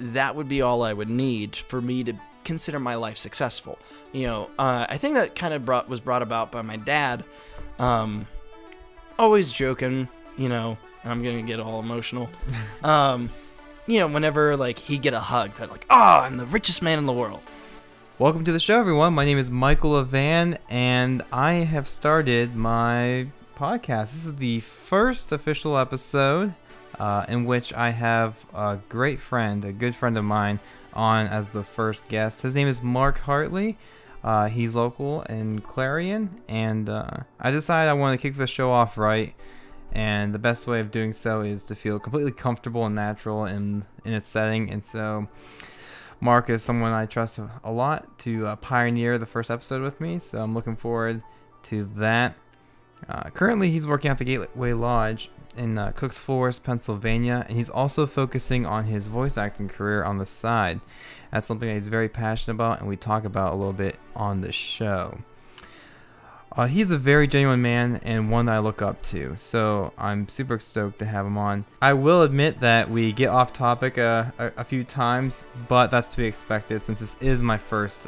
that would be all I would need for me to consider my life successful. I think that kind of was brought about by my dad, always joking, and I'm gonna get all emotional. Whenever like he'd get a hug, that like, I'm the richest man in the world. Welcome to the show, everyone. My name is Michael LaVan, and I have started my podcast. This is the first official episode in which I have a great friend, a good friend of mine, on as the first guest. His name is Mark Hartley. He's local in Clarion, and I decided I wanted to kick the show off right, and the best way of doing so is to feel completely comfortable and natural in its setting. And so Mark is someone I trust a lot to pioneer the first episode with me, so I'm looking forward to that. Currently, he's working at the Gateway Lodge in Cooks Forest, Pennsylvania, and he's also focusing on his voice acting career on the side. That's something that he's very passionate about, and we talk about a little bit on the show. He's a very genuine man and one that I look up to, so I'm super stoked to have him on. I will admit that we get off topic a few times, but that's to be expected since this is my first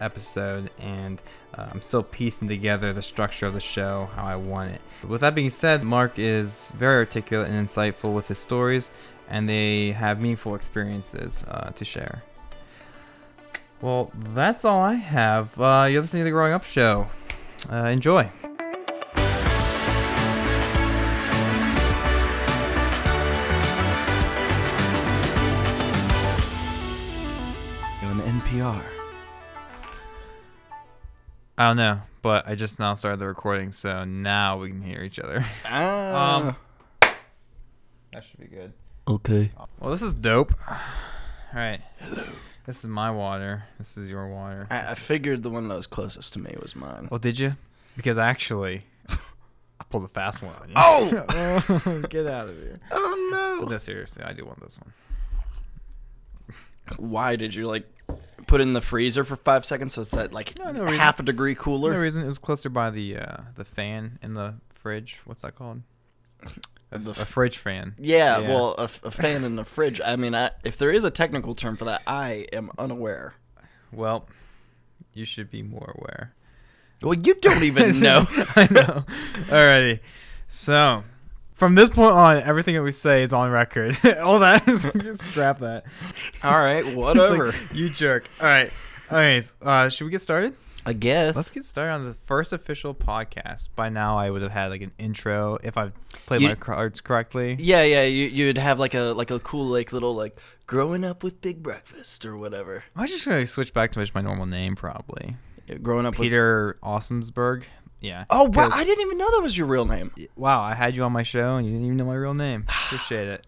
episode, and I'm still piecing together the structure of the show, how I want it. With that being said, Mark is very articulate and insightful with his stories, and they have meaningful experiences to share. Well, that's all I have. You're listening to The Growing Up Show. Enjoy. You're on NPR. I don't know, but I just now started the recording, so now we can hear each other. Ah. That should be good. Okay. Well, this is dope. All right. Hello. This is my water. This is your water. I figured the one that was closest to me was mine. Well, did you? Because actually, I pulled a fast one on you. Oh! Get out of here. Oh, no. But no, seriously, I do want this one. Why did you, put it in the freezer for 5 seconds so it's that, No reason. half a degree cooler? No reason. It was closer by the fan in the fridge. What's that called? A fridge fan. Yeah, well, a fan in the fridge. I mean, if there is a technical term for that, I am unaware. Well, you should be more aware. Well, you don't even know. I know. Alrighty. So, from this point on, everything that we say is on record. All that is, just scrap that. All right, whatever. You jerk. All right. Should we get started? I guess. Let's get started on the first official podcast. By now, I would have had an intro if I played my cards correctly. Yeah. You'd have a cool little growing up with Big Breakfast or whatever. I'm just gonna switch back to my normal name probably. Growing up Peter Awesomesburg. Yeah. Oh wow! I didn't even know that was your real name. Wow! I had you on my show and you didn't even know my real name. Appreciate it.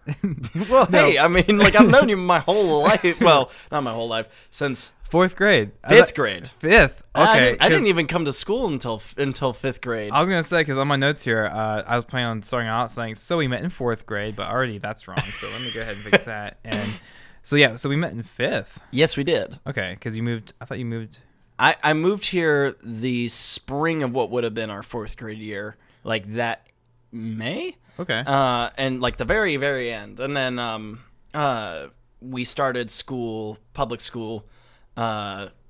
Well, no. Hey, I mean, I've known you my whole life. Well, not my whole life, since 4th grade. 5th grade. 5th. Okay. I didn't even come to school until 5th grade. I was gonna say because on my notes here, I was planning on starting out saying so we met in 4th grade, but already that's wrong. So let me go ahead and fix that. And so we met in 5th. Yes, we did. Okay, because you moved. I thought you moved. I moved here the spring of what would have been our 4th grade year, that May. Okay. And the very, very end. And then we started public school,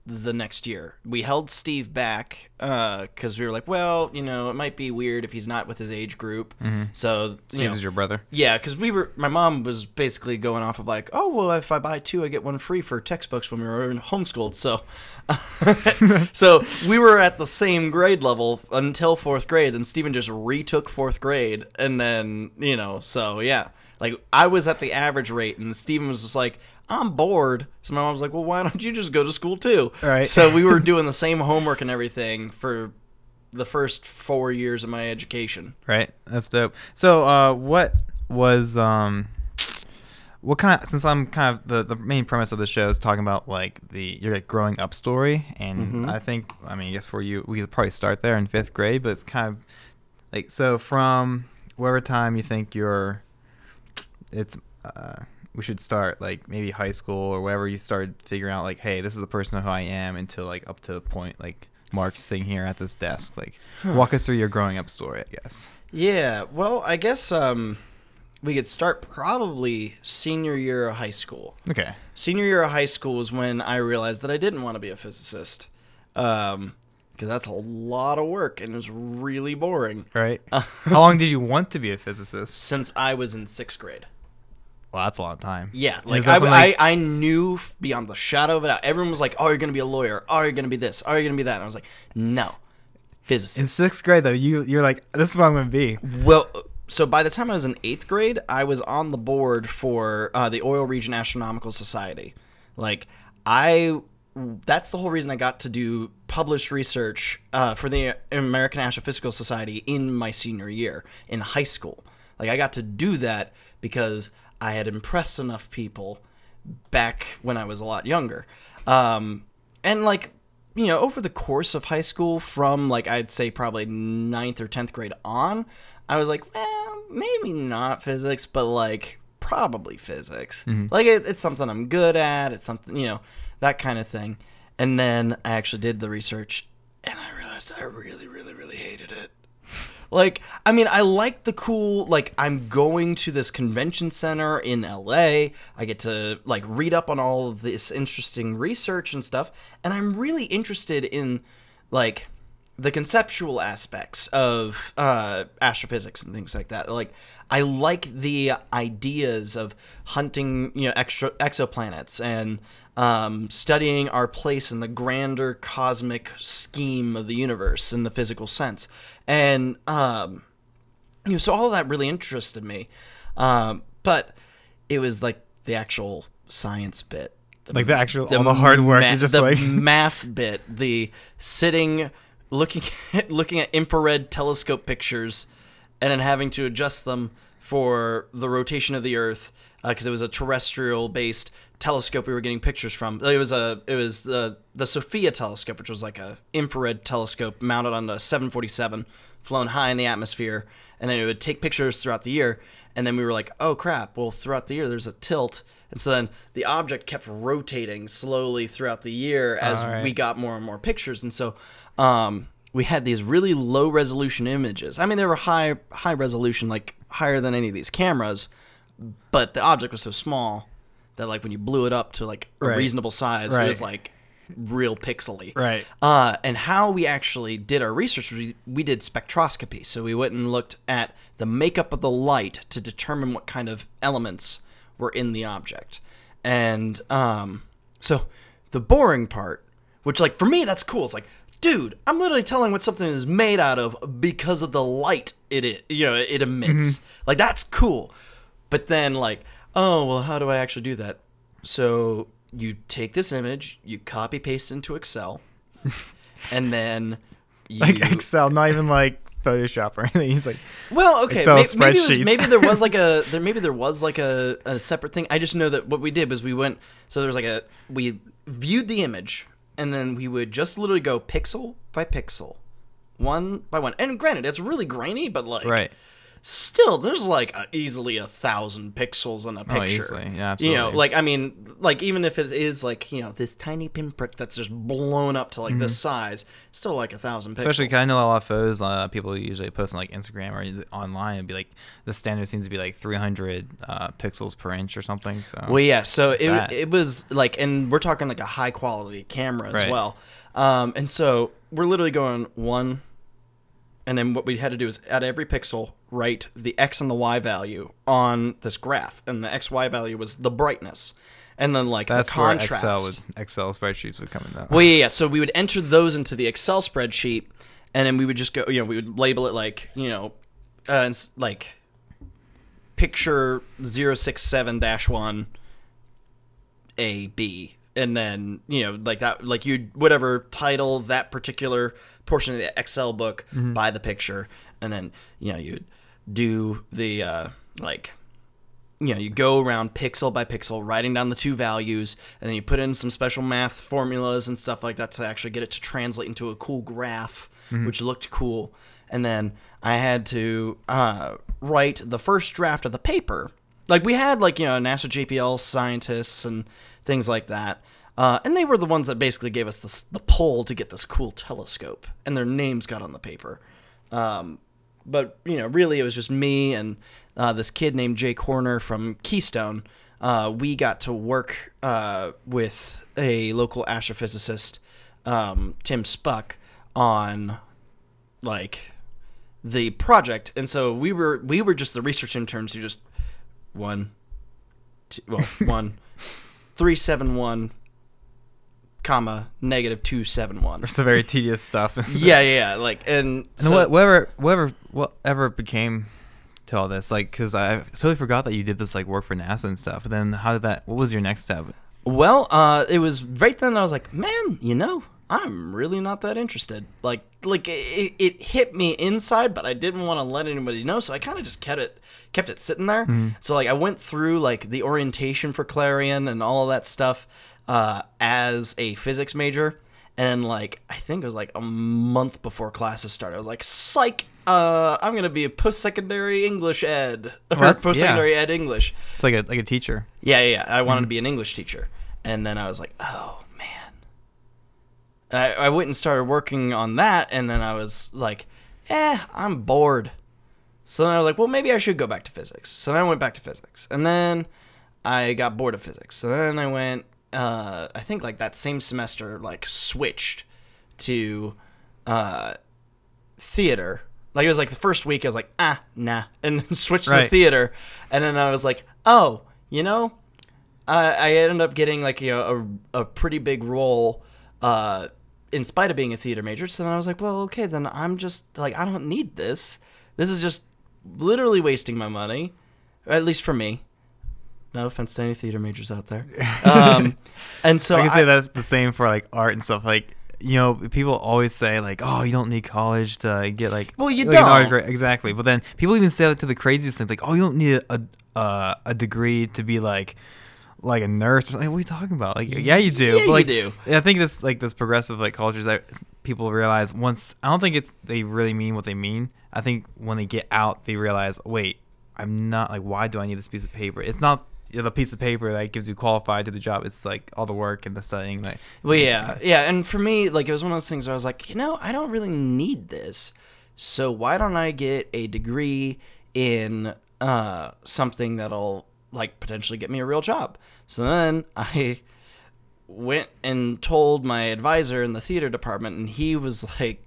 the next year. We held Steve back because we were like, well, it might be weird if he's not with his age group. Mm-hmm. So Steve is your brother. Yeah, because my mom was basically going off of oh, well, if I buy 2, I get 1 free for textbooks when we were homeschooled. So, so we were at the same grade level until 4th grade, and Steven just retook 4th grade, and then so yeah. I was at the average rate, and Steven was just I'm bored. So my mom was like, well, why don't you just go to school too? All right. So we were doing the same homework and everything for the first 4 years of my education. Right. That's dope. So what was what kind of, since I'm kind of the main premise of the show is talking about your growing up story, and I think I guess for you we could probably start there in 5th grade, but it's kind of so from whatever time you think we should start maybe high school or wherever you started figuring out hey, this is the person who I am, until up to the point Mark's sitting here at this desk. Walk us through your growing up story, I guess. Yeah, well, I guess we could start probably senior year of high school. Okay. Senior year of high school was when I realized that I didn't want to be a physicist. Because that's a lot of work and it was really boring. Right. How long did you want to be a physicist? Since I was in 6th grade. Well, that's a long time. Yeah, like I knew beyond the shadow of a doubt. Everyone was like, "Oh, you're gonna be a lawyer. Oh, you're gonna be this. Oh, you're gonna be that." And I was like, "No, physicist." In 6th grade, though, you're like, "This is what I'm gonna be." Well, so by the time I was in 8th grade, I was on the board for the Oil Region Astronomical Society. Like, that's the whole reason I got to do published research for the American Astrophysical Society in my senior year in high school. Like, I got to do that because I had impressed enough people back when I was a lot younger. And, like, you know, over the course of high school from, like, I'd say probably 9th or 10th grade on, I was like, well, maybe not physics, but, like, probably physics. Mm-hmm. Like, it's something I'm good at. It's something, you know, that kind of thing. And then I actually did the research, and I realized I really, really, really hated it. Like, I mean, I like the cool, like, I'm going to this convention center in LA. I get to, like, read up on all of this interesting research and stuff. And I'm really interested in, like, the conceptual aspects of astrophysics and things like that. Like, I like the ideas of hunting, you know, exoplanets and studying our place in the grander cosmic scheme of the universe in the physical sense. And, you know, so all of that really interested me. But it was like the actual science bit. All the hard work. The math bit, the sitting, looking at infrared telescope pictures and then having to adjust them for the rotation of the Earth, because it was a terrestrial-based telescope we were getting pictures from. It was the Sophia telescope, which was like a infrared telescope mounted on a 747, flown high in the atmosphere, and then it would take pictures throughout the year. And then we were like, oh crap! Well, throughout the year there's a tilt, and so then the object kept rotating slowly throughout the year as we got more and more pictures, and so we had these really low resolution images. I mean, they were high resolution, like higher than any of these cameras, but the object was so small that, like, when you blew it up to, like, a reasonable size, it was, like, real pixely. Right. And how we actually did our research, we did spectroscopy. So we went and looked at the makeup of the light to determine what kind of elements were in the object. And so the boring part, which, like, for me, that's cool. It's like, dude, I'm literally telling what something is made out of because of the light it emits. Mm-hmm. Like, that's cool. But then, like, oh, well, how do I actually do that? So you take this image, you copy paste into Excel, and then you... Like Excel, not even like Photoshop or anything. He's like, well, okay, spreadsheets. maybe there was like a separate thing. I just know that what we did was we viewed the image, and then we would just literally go pixel by pixel, one by one. And granted, it's really grainy, but like... Right. Still, there's like easily 1,000 pixels in a picture. Oh, easily. Yeah, absolutely. You know, like, I mean, like, even if it is like, you know, this tiny pinprick that's just blown up to like this size, still like 1,000 pixels. Especially because I know a lot of photos people usually post on like Instagram or online, and be like, the standard seems to be like 300 pixels per inch or something. So well, yeah. So it was like, and we're talking like a high quality camera as well. And so we're literally going one. And then what we had to do is, at every pixel, write the X and the Y value on this graph. And the XY value was the brightness. And then, like, that's the contrast. That's where Excel spreadsheets would come in that. Well, yeah. So we would enter those into the Excel spreadsheet. And then we would just go, you know, we would label it like, you know, like, picture 067-1 AB. And then, you know, like that, like you'd whatever title that particular portion of the Excel book by the picture. And then, you know, you'd do the, like, you know, you go around pixel by pixel, writing down the two values, and then you put in some special math formulas and stuff like that to actually get it to translate into a cool graph, which looked cool. And then I had to write the first draft of the paper. Like, we had, like, you know, NASA JPL scientists and things like that. And they were the ones that basically gave us the pull to get this cool telescope. And their names got on the paper. But, you know, really it was just me and this kid named Jake Horner from Keystone. We got to work with a local astrophysicist, Tim Spuck, on like the project, and so we were just the research interns who just 371 comma -271. It's a very tedious stuff. yeah like and so, whatever became to all this, like, because I totally forgot that you did this like work for NASA and stuff. But then what was your next step? Well, it was right then I was like, man, I'm really not that interested. Like it hit me inside, but I didn't want to let anybody know, so I kind of just kept it sitting there. So like I went through like the orientation for Clarion and all of that stuff as a physics major, and like I think it was like a month before classes started, I was like, psych, I'm gonna be a post-secondary English ed or post-secondary ed English. It's like a teacher. Yeah. I wanted to be an English teacher, and then I was like, oh man. I went and started working on that, and then I was like, I'm bored. So then I was like, well, maybe I should go back to physics. So then I went back to physics, and then I got bored of physics. So then I went, I think like that same semester, like switched to theater. Like it was like the first week I was like, nah, and switched to theater, and then I was like, oh, I ended up getting like a pretty big role in spite of being a theater major. So then I was like, well, okay, then I'm just like, I don't need this. This is just literally wasting my money, at least for me. No offense to any theater majors out there. And so I can say that's the same for like art and stuff. Like, people always say like, oh, you don't need college to get like, well, you like don't. An art degree. Exactly. But then people even say that to the craziest things, like, oh, you don't need a degree to be like a nurse. Like, what are you talking about? Like, yeah, you do. Yeah, but, like, you do. I think this progressive like cultures that people realize once. I don't think they really mean what they mean. I think when they get out, they realize, wait, I'm not like, why do I need this piece of paper? It's not the piece of paper that gives you qualified to the job. It's like all the work and the studying. Like, well, yeah. And for me, like, it was one of those things where I was like, I don't really need this. So why don't I get a degree in something that'll like potentially get me a real job? So then I went and told my advisor in the theater department, and he was like,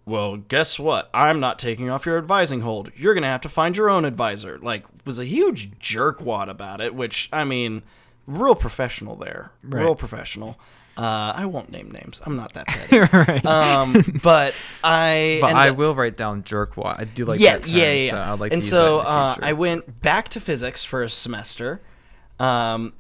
well, guess what? I'm not taking off your advising hold. You're going to have to find your own advisor. Like, was a huge jerkwad about it, which, I mean, real professional there. Right. Real professional. I won't name names. I'm not that petty. Right. But I will write down jerkwad. I do like that term. Yeah. So I'd like to use that in the future. I went back to physics for a semester. In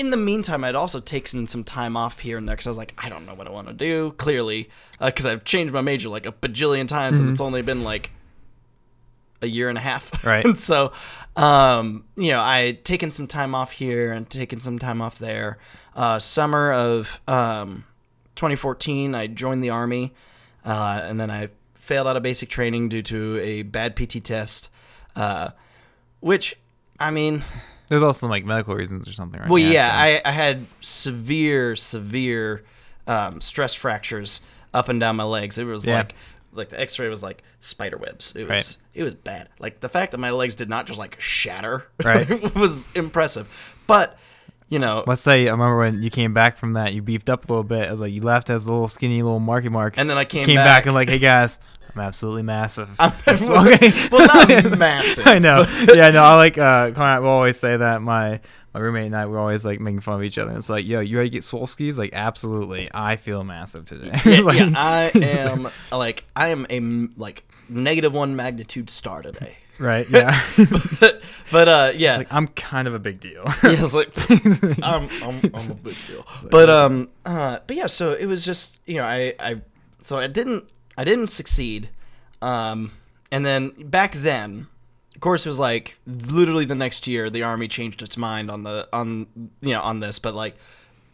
the meantime, I'd also taken some time off here and there because I was like, I don't know what I want to do, clearly, because I've changed my major like a bajillion times, and it's only been like a year and a half. Right. And so, I'd taken some time off here and taken some time off there. Summer of 2014, I joined the Army, and then I failed out of basic training due to a bad PT test, which, I mean... There's also some like medical reasons or something, right? Well, yeah, I had severe stress fractures up and down my legs. It was like the X-ray was like spider webs. It was bad. Like the fact that my legs did not just like shatter, was impressive. But let's say I remember when you came back from that, you beefed up a little bit. I was like, you left as a little skinny little marky mark, and then I came back and like, hey guys, I'm absolutely massive. Okay. Well, not massive. I know. Yeah, no, I like Conrad will always say that. My roommate and I were always like making fun of each other. It's like, yo, you ready to get swole skis? Like, absolutely. I feel massive today. Yeah, I am a like -1 magnitude star today. Right. Yeah. but yeah, like, I'm kind of a big deal. Yeah, it's like I'm a big deal. But yeah, so it was just I didn't succeed, and then back then, of course, it was like literally the next year the Army changed its mind on this, but like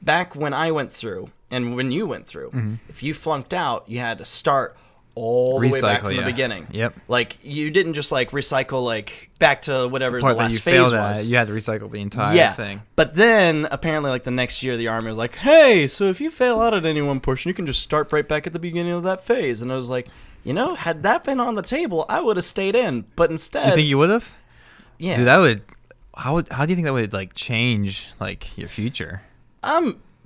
back when I went through and when you went through, if you flunked out, you had to start all the way back from the beginning. Yep. Like you didn't just like recycle like back to whatever the last phase was. You had to recycle the entire thing. But then apparently like the next year the Army was like, hey, so if you fail out at any one portion, you can just start right back at the beginning of that phase. And I was like, had that been on the table, I would have stayed in. But instead, You think you would have? yeah, Dude, that would. How do you think that would like change like your future?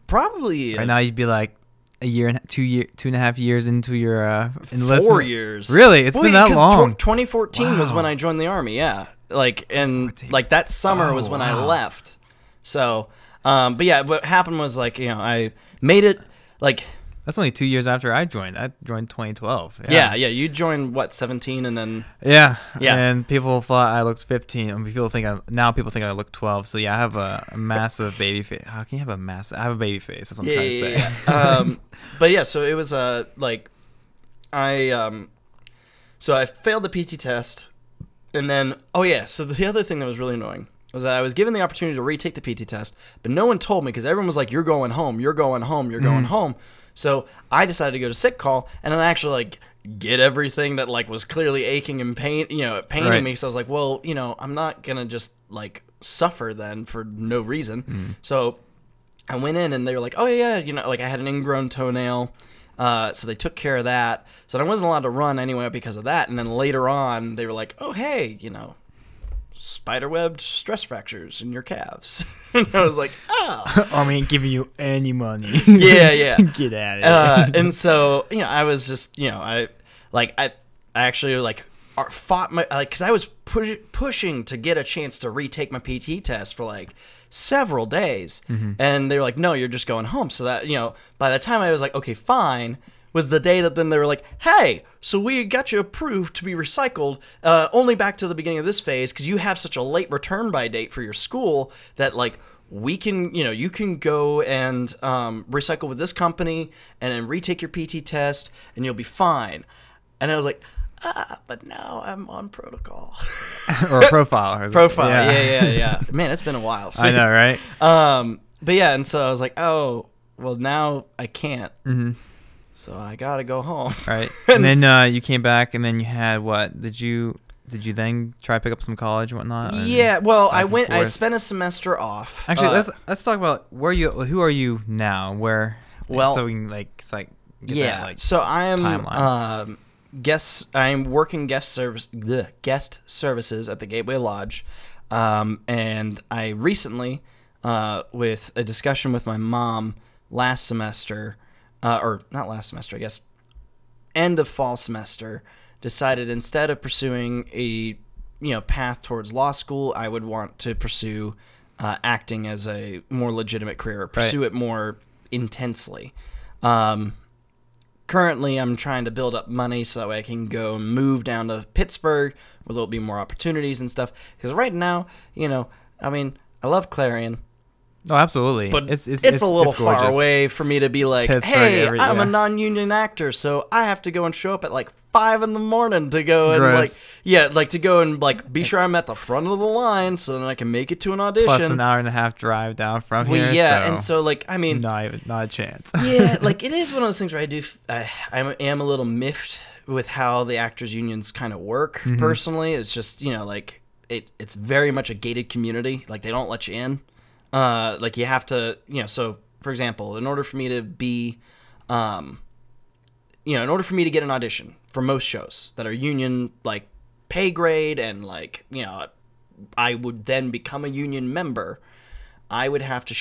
probably Right now, you'd be like a year and 2.5 years into your enlistment. 4 years. Really, it's been that long. 2014 was Wow. when I joined the Army. Yeah, like that summer was when I wow. left. So, but yeah, what happened was I made it like. That's only 2 years after I joined. I joined 2012. Yeah. You joined what 17 and then. Yeah. Yeah. And people thought I looked 15. I mean, people think I look 12. So yeah, I have a massive baby face. How can you have a massive? I have a baby face. That's what I'm trying to say. Yeah. But yeah, so it was so I failed the PT test, and then so the other thing that was really annoying was that I was given the opportunity to retake the PT test, but no one told me because everyone was like, "You're going home. You're going home. You're going home." So I decided to go to sick call and then actually get everything that was clearly aching and paining Right. me. So I was like, well, I'm not gonna just suffer then for no reason. So I went in and they were like, oh yeah, I had an ingrown toenail. So they took care of that. So I wasn't allowed to run anyway because of that. And then later on they were like, oh hey, spiderwebbed stress fractures in your calves. And I was like, oh. I ain't giving you any money. Yeah. Get at it. And so, I was just, I actually fought my, because I was pushing to get a chance to retake my PT test for several days. And they were like, no, you're just going home. So that, by the time I was like, okay, fine, was the day that then they were like, hey, so we got you approved to be recycled only back to the beginning of this phase because you have such a late return by date for your school that we can, you can go and recycle with this company and then retake your PT test and you'll be fine. And I was like, but now I'm on protocol. Or profile. Profile, yeah. Man, it's been a while. I know, right? But yeah, and so I was like, oh, well, now I can't. So I gotta go home. Right. And then you came back, and then you had what? Did you then try to pick up some college and whatnot? Yeah. Well, I spent a semester off. Actually, let's talk about who are you now? Where? Well, so we can get that, so I am timeline. I'm working guest services at the Gateway Lodge, and I recently, with a discussion with my mom last semester. Or not last semester, I guess, end of fall semester, decided instead of pursuing a path towards law school, I would want to pursue acting as a more legitimate career, or pursue it more intensely. Currently, I'm trying to build up money so that way I can go and move down to Pittsburgh where there'll be more opportunities and stuff. Because right now, I love Clarion. Oh, absolutely. But it's a little far away for me to be like, Pittsburgh, hey, I'm a non-union actor, so I have to go and show up at 5 a.m. to go and to go and be sure I'm at the front of the line so then I can make it to an audition. Plus an hour and a half drive down from here. Yeah, and so not a chance. Yeah, it is one of those things where I am a little miffed with how the actors unions kind of work. Personally, it's just it's very much a gated community. They don't let you in. You have to, so for example, in order for me to be, in order for me to get an audition for most shows that are union, pay grade and I would then become a union member, I would have to,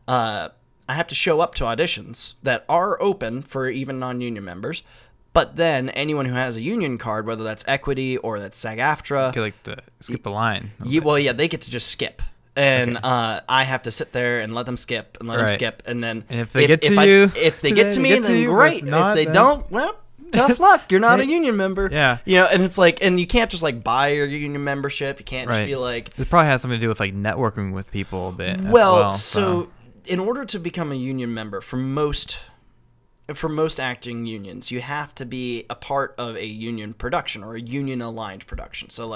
I have to show up to auditions that are open for even non-union members. But then anyone who has a union card, whether that's Equity or that's SAG-AFTRA, skip the line. They get to just skip. And I have to sit there and let them skip and let them skip, and then if they get to you, if they get to me, then great. If they don't, well, tough luck. You're not a union member. Yeah. And it's and you can't just buy your union membership. You can't just be It probably has something to do with networking with people a bit. Well, so in order to become a union member, for most acting unions, you have to be a part of a union production or a union aligned production. So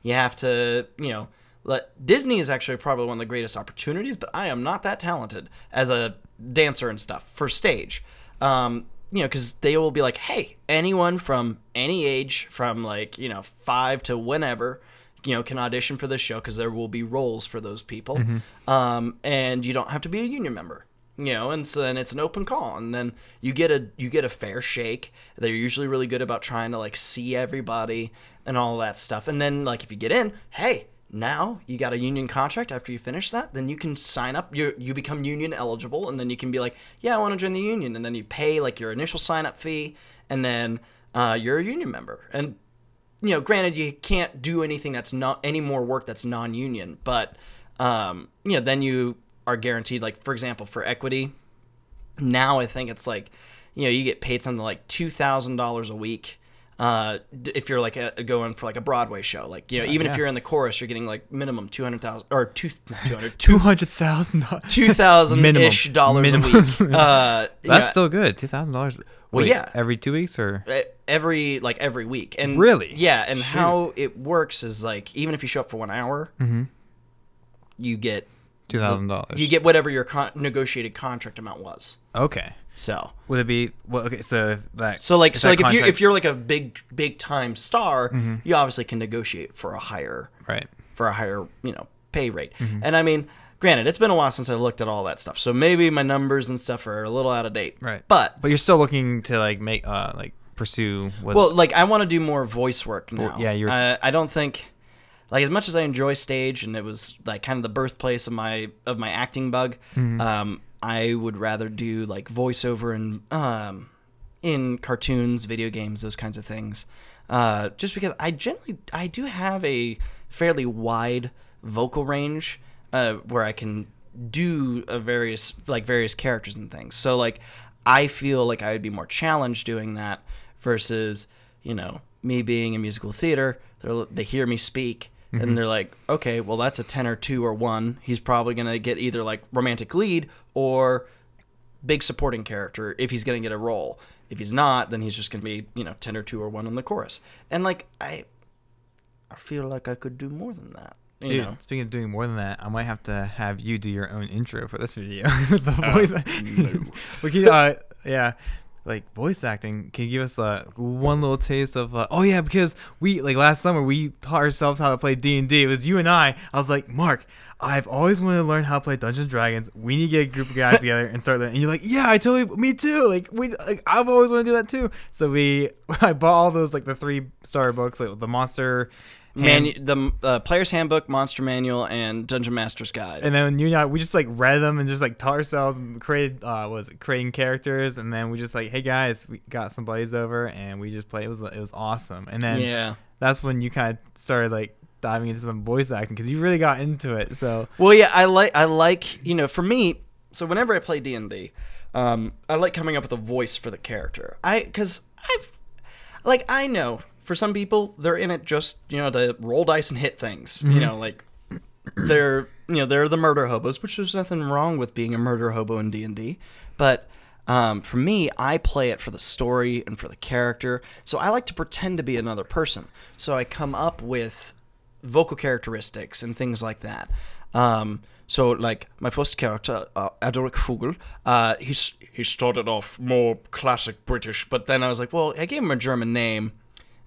you have to, Disney is actually probably one of the greatest opportunities, but I am not that talented as a dancer and stuff for stage. Because they will be like, hey, anyone from any age, from 5 to whenever, can audition for this show because there will be roles for those people. And you don't have to be a union member. And so then it's an open call, and then you get a fair shake. They're usually really good about trying to like see everybody and all that stuff. And then like if you get in, hey, now you got a union contract. After you finish that, then you can sign up. You become union eligible, and then you can be like, yeah, I want to join the union, and then you pay like your initial sign up fee, and then you're a union member. And granted, you can't do anything that's not any more work that's non-union, but then you are guaranteed, like, for example, for equity, now I think it's like, you get paid something like $2,000 a week if you're like going for like a Broadway show. Like, even if you're in the chorus, you're getting like minimum $200,000 or $200,000 $2,000-ish dollars a week. That's still good. $2,000. Well, yeah. Every 2 weeks or every week. And really? Yeah, and how it works is like even if you show up for 1 hour, you get $2,000. You get whatever your negotiated contract amount was. Okay. So would it be okay? So if you're like a big time star, you obviously can negotiate for a higher pay rate. And I mean, granted, it's been a while since I looked at all that stuff, so maybe my numbers and stuff are a little out of date. Right. But you're still looking to like make pursue. I want to do more voice work now. Yeah, I don't think. Like, as much as I enjoy stage, and it was like kind of the birthplace of my acting bug, I would rather do like voiceover in cartoons, video games, those kinds of things. Just because I do have a fairly wide vocal range where I can do various characters and things. So like I feel like I would be more challenged doing that versus me being in musical theater. They hear me speak. And they're like, okay, well, that's a 10 or 2 or 1. He's probably going to get either like romantic lead or big supporting character if he's going to get a role. If he's not, then he's just going to be, 10 or 2 or 1 on the chorus. And like, I feel like I could do more than that. Dude, speaking of doing more than that, I might have to have you do your own intro for this video. With the voice. No. We can, like voice acting. Can you give us one little taste of because we like last summer we taught ourselves how to play D&D. It was you and I was like, Mark, I've always wanted to learn how to play Dungeons and Dragons. We need to get a group of guys together and start learning. And you're like, yeah, me too. I've always wanted to do that too. So I bought all those like the 3-star books, like the Monster the Player's Handbook, Monster Manual, and Dungeon Master's Guide. And then you and I, we just like read them and just like taught ourselves, creating characters, and then we just like, hey guys, we got some buddies over and we just played. It was awesome. And then that's when you kind of started like diving into some voice acting because you really got into it. So I like for me. So whenever I play D&D, I like coming up with a voice for the character. I know. For some people, they're in it just, to roll dice and hit things. They're the murder hobos, which there's nothing wrong with being a murder hobo in D&D. But for me, I play it for the story and for the character. So I like to pretend to be another person. So I come up with vocal characteristics and things like that. So like my first character, Adoric Fugel, he started off more classic British, but then I was like, well, I gave him a German name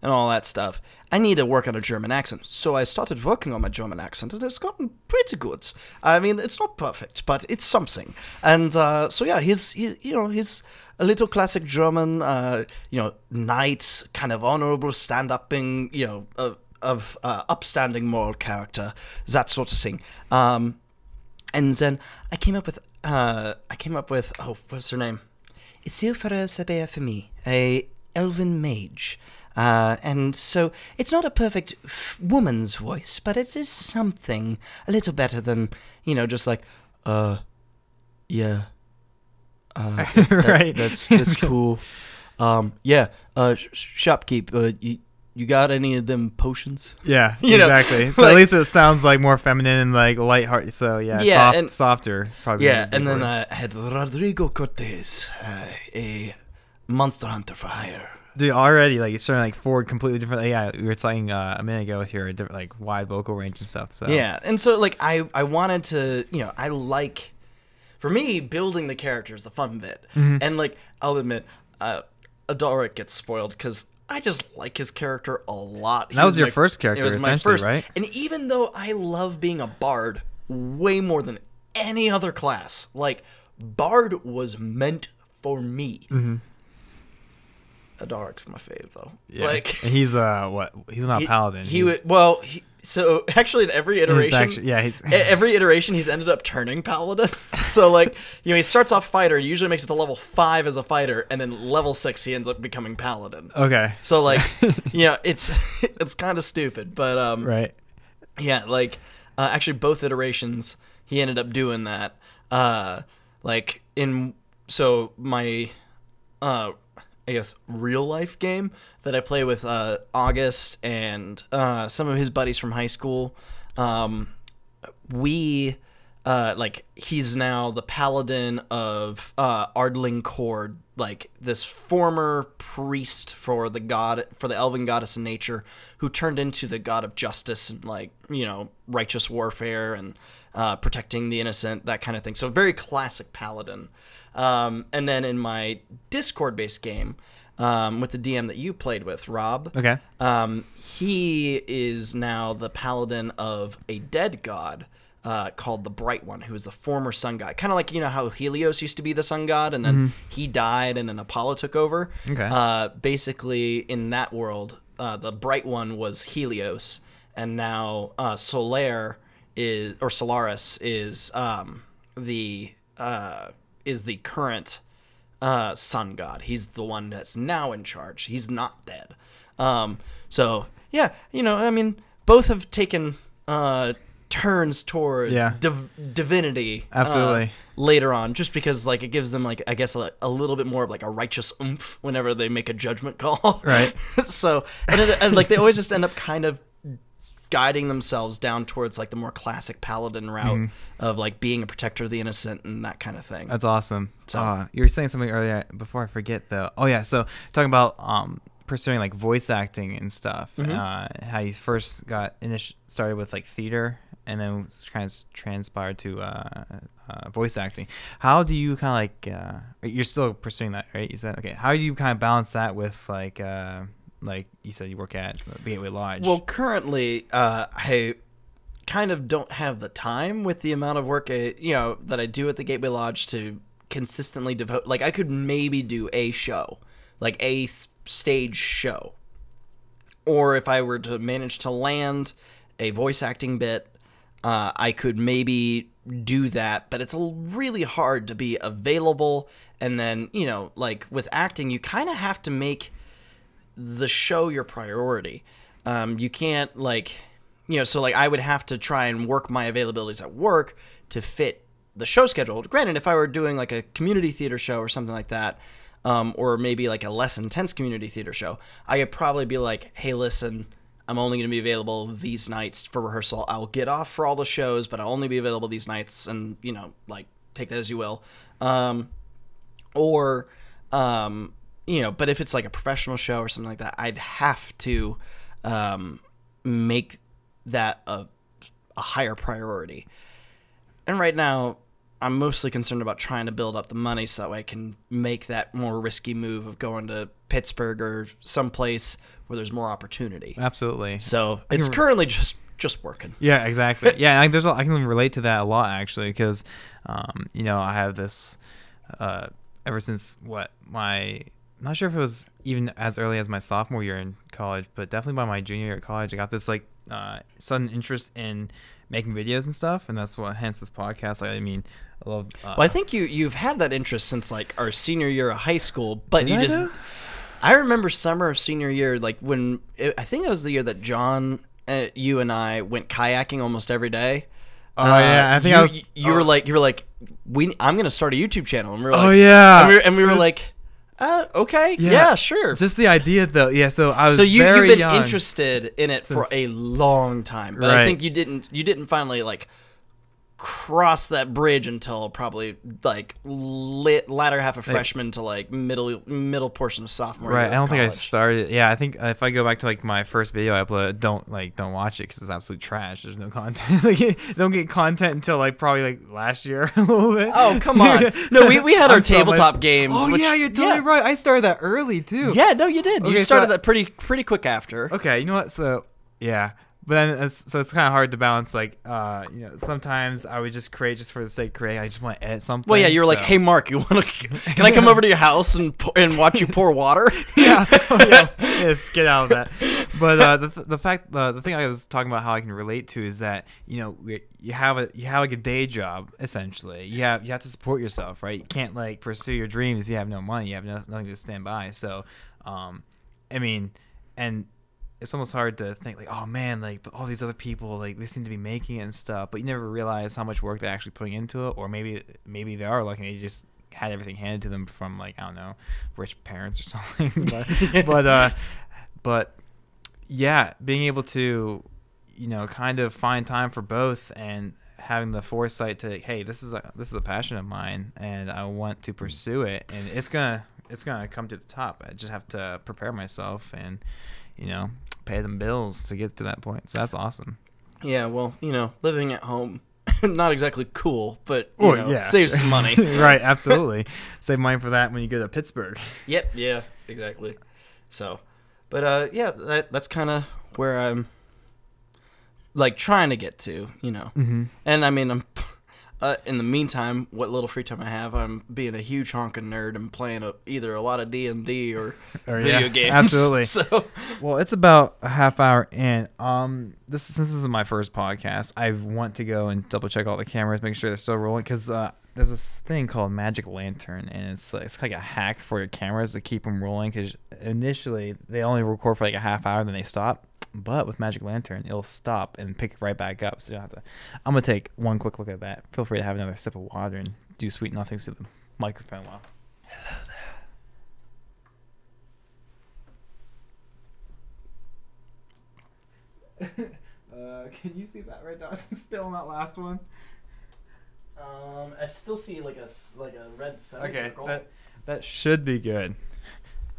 and all that stuff. I need to work on a German accent. So I started working on my German accent, and it's gotten pretty good. I mean, it's not perfect, but it's something. And he's a little classic German, knight, kind of honorable, stand-upping, of upstanding moral character, that sort of thing. And then I came up with what's her name? Isilfara Sabea for me, a elven mage. And so it's not a perfect woman's voice, but it is something a little better than, just like, right. That's cool. Shopkeep, you got any of them potions? Yeah, exactly. So at least it sounds like more feminine and like lighthearted. So softer. It's probably and then I had Rodrigo Cortez, a monster hunter for hire. Dude, already like it's starting like 4 completely different. Yeah, we were talking a minute ago with your different like wide vocal range and stuff. So and so like I wanted to I like, for me, building the character is the fun bit, and like I'll admit, Adoric gets spoiled because I just like his character a lot. That was your first character, essentially, right? And even though I love being a bard way more than any other class, like Bard was meant for me. Mm-hmm. Adaric's my fave though. Yeah. Like he's what? He's not paladin. So actually in every iteration, every iteration he's ended up turning paladin. So like, he starts off fighter, usually makes it to level 5 as a fighter, and then level 6 he ends up becoming paladin. Okay. So like, it's kind of stupid, but right. Yeah, like actually both iterations he ended up doing that. Like so my I guess real life game that I play with August and some of his buddies from high school. He's now the paladin of Ardling Cord, like this former priest for the elven goddess of nature, who turned into the god of justice and righteous warfare and protecting the innocent, that kind of thing. So very classic paladin. And then in my Discord-based game, with the DM that you played with, Rob, okay, he is now the paladin of a dead god called the Bright One, who is the former sun god. Kind of like, how Helios used to be the sun god, and then he died, and then Apollo took over. Okay. Basically, in that world, the Bright One was Helios, and now Solaris is the current sun god. He's the one that's now in charge. He's not dead. So yeah, both have taken turns towards divinity. Absolutely. Later on, just because it gives them I guess a little bit more of a righteous oomph whenever they make a judgment call. Right. So and they always just end up kind of guiding themselves down towards the more classic paladin route of being a protector of the innocent and that kind of thing. That's awesome. So you were saying something earlier before I forget though. Oh yeah, so talking about pursuing voice acting and stuff. How you first got started with theater and then kind of transpired to voice acting. How do you kind of you're still pursuing that, right? You said okay. How do you kind of balance that with like you said you work at Gateway Lodge? Well, currently, I kind of don't have the time with the amount of work that I do at the Gateway Lodge to consistently devote. I could maybe do a show, a stage show, or if I were to manage to land a voice acting bit, I could maybe do that. But it's really hard to be available, and then with acting, you kind of have to make the show your priority. You can't so I would have to try and work my availabilities at work to fit the show schedule. Granted, if I were doing a community theater show or something like that, or maybe a less intense community theater show, I could probably be hey, listen, I'm only going to be available these nights for rehearsal. I'll get off for all the shows, but I'll only be available these nights, and take that as you will. But if it's a professional show or something like that, I'd have to make that a higher priority. And right now, I'm mostly concerned about trying to build up the money so that way I can make that more risky move of going to Pittsburgh or someplace where there's more opportunity. Absolutely. So it's currently just working. Yeah, exactly. Yeah, I can relate to that a lot actually, because I have this ever since I'm not sure if it was even as early as my sophomore year in college, but definitely by my junior year at college, I got this sudden interest in making videos and stuff, and hence this podcast. I love. Well, I think you've had that interest since our senior year of high school, but I remember summer of senior year, I think that was the year that John, you and I went kayaking almost every day. Oh yeah, I think you were like, I'm gonna start a YouTube channel, and we were like, oh yeah, and we were like. Okay. Yeah, sure. Just the idea, though. Yeah. So I was. So you've been young. interested in it for a long time, but I think you didn't finally cross that bridge until probably latter half of freshman to middle portion of sophomore year. Right. I don't think I started. Yeah. I think if I go back to my first video I uploaded, don't watch it because it's absolute trash. There's no content. Don't get content until probably last year a little bit. Oh come on. No, we had our tabletop games. Oh yeah, you're totally right. I started that early too. Yeah. No, you did. Okay, you started that pretty quick after. Okay. You know what? So yeah. But then so it's kind of hard to balance. Like, sometimes I would just create just for the sake of creating. I just want to edit something. Well, yeah, you're like, hey, Mark, you want to? Can I come over to your house and watch you pour water? Yeah, yes, get out of that. But the thing I was talking about how I can relate to is that you have like a day job essentially. You have to support yourself, right? You can't like pursue your dreams if you have no money. You have nothing to stand by. So, and it's almost hard to think like, oh man, like but all these other people like they seem to be making it and stuff, but you never realize how much work they're actually putting into it, or maybe they are lucky and they just had everything handed to them from like I don't know, rich parents or something. but yeah, being able to kind of find time for both and having the foresight to hey, this is a passion of mine and I want to pursue it, and it's gonna come to the top. I just have to prepare myself and pay them bills to get to that point. So that's awesome. Yeah, well, living at home, not exactly cool, but yeah. Save some money. Right, absolutely. Save money for that when you go to Pittsburgh. Yep, yeah, exactly. So, but yeah, that's kind of where I'm like trying to get to, Mm-hmm. And I mean, I'm in the meantime, what little free time I have, I'm being a huge honking nerd and playing either a lot of D&D or video games. Absolutely. So, well, it's about a half hour in. Since this is my first podcast, I want to go and double check all the cameras, make sure they're still rolling, because there's this thing called Magic Lantern, and it's like a hack for your cameras to keep them rolling, because initially they only record for like a half hour, then they stop. But with Magic Lantern, it'll stop and pick right back up. So you don't have to. I'm gonna take one quick look at that. Feel free to have another sip of water and do sweet nothings to the microphone while. Hello there. Can you see that right now? Still on that last one. I still see like a red semicircle. Okay, that should be good.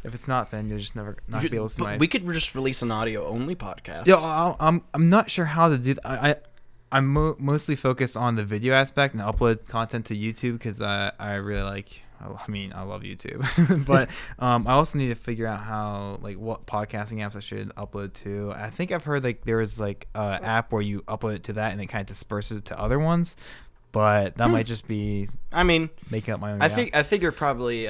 If it's not, then you'll just never not be able to see my. We could just release an audio only podcast. Yeah, I'm not sure how to do that. I'm mostly focused on the video aspect and upload content to YouTube because I really like. I love YouTube, but I also need to figure out how what podcasting apps I should upload to. I think I've heard there is an app where you upload it to that and it kind of disperses it to other ones, but that might just be. Making up my own. I figure probably.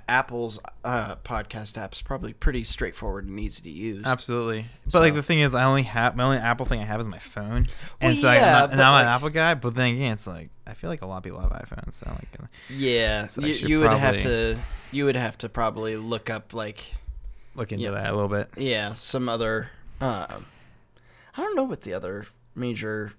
Apple's podcast app is probably pretty straightforward and easy to use. Absolutely, but the thing is, my only Apple thing I have is my phone, and so yeah, I'm not an Apple guy. But then again, it's I feel like a lot of people have iPhones, so yeah, so you would have to probably look up look into that a little bit. Yeah, some other I don't know what the other major.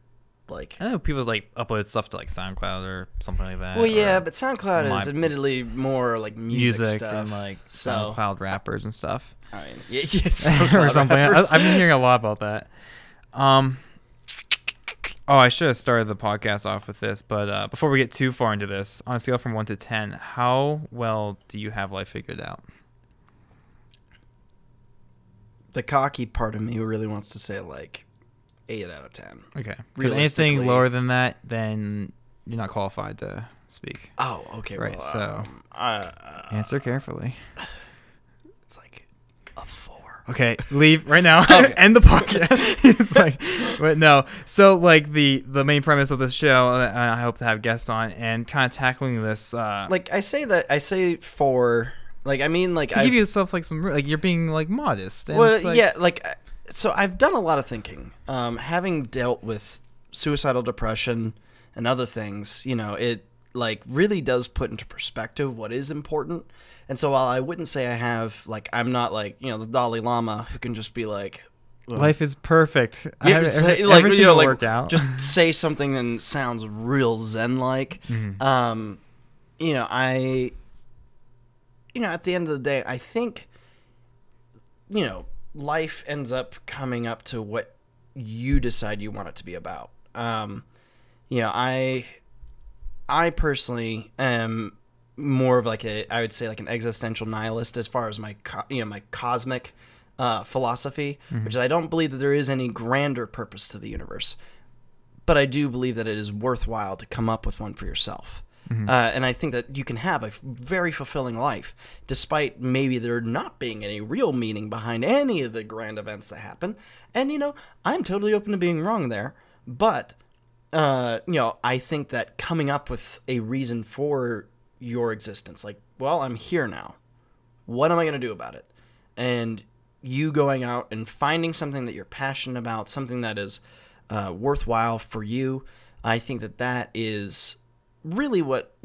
I know people upload stuff to SoundCloud or something like that. Well, yeah, but SoundCloud is admittedly more music stuff, and SoundCloud rappers and stuff. I mean, yeah, or something. I've been hearing a lot about that. Oh, I should have started the podcast off with this, but before we get too far into this, on a scale from 1 to 10, how well do you have life figured out? The cocky part of me really wants to say 8 out of 10. Okay. Because anything lower than that, then you're not qualified to speak. Oh, okay. Right. Well, answer carefully. It's a 4. Okay. Leave right now. Okay. End the podcast. It's but no. So the main premise of this show, I hope to have guests on and kind of tackling this. I say 4. To give yourself some you're being modest. And well, yeah. So I've done a lot of thinking, having dealt with suicidal depression and other things, it really does put into perspective what is important. And so while I wouldn't say I have, I'm not the Dalai Lama who can just be life is perfect. Yeah, everything will work out. Just say something and sounds real Zen-like. Mm-hmm. At the end of the day, I think, life ends up coming up to what you decide you want it to be about. I personally am more of I would say an existential nihilist as far as my cosmic philosophy, mm-hmm. which is I don't believe that there is any grander purpose to the universe, but I do believe that it is worthwhile to come up with one for yourself. And I think that you can have a very fulfilling life, despite maybe there not being any real meaning behind any of the grand events that happen. And, I'm totally open to being wrong there. But, I think that coming up with a reason for your existence, like, well, I'm here now. What am I going to do about it? And you going out and finding something that you're passionate about, something that is worthwhile for you, I think that is really what,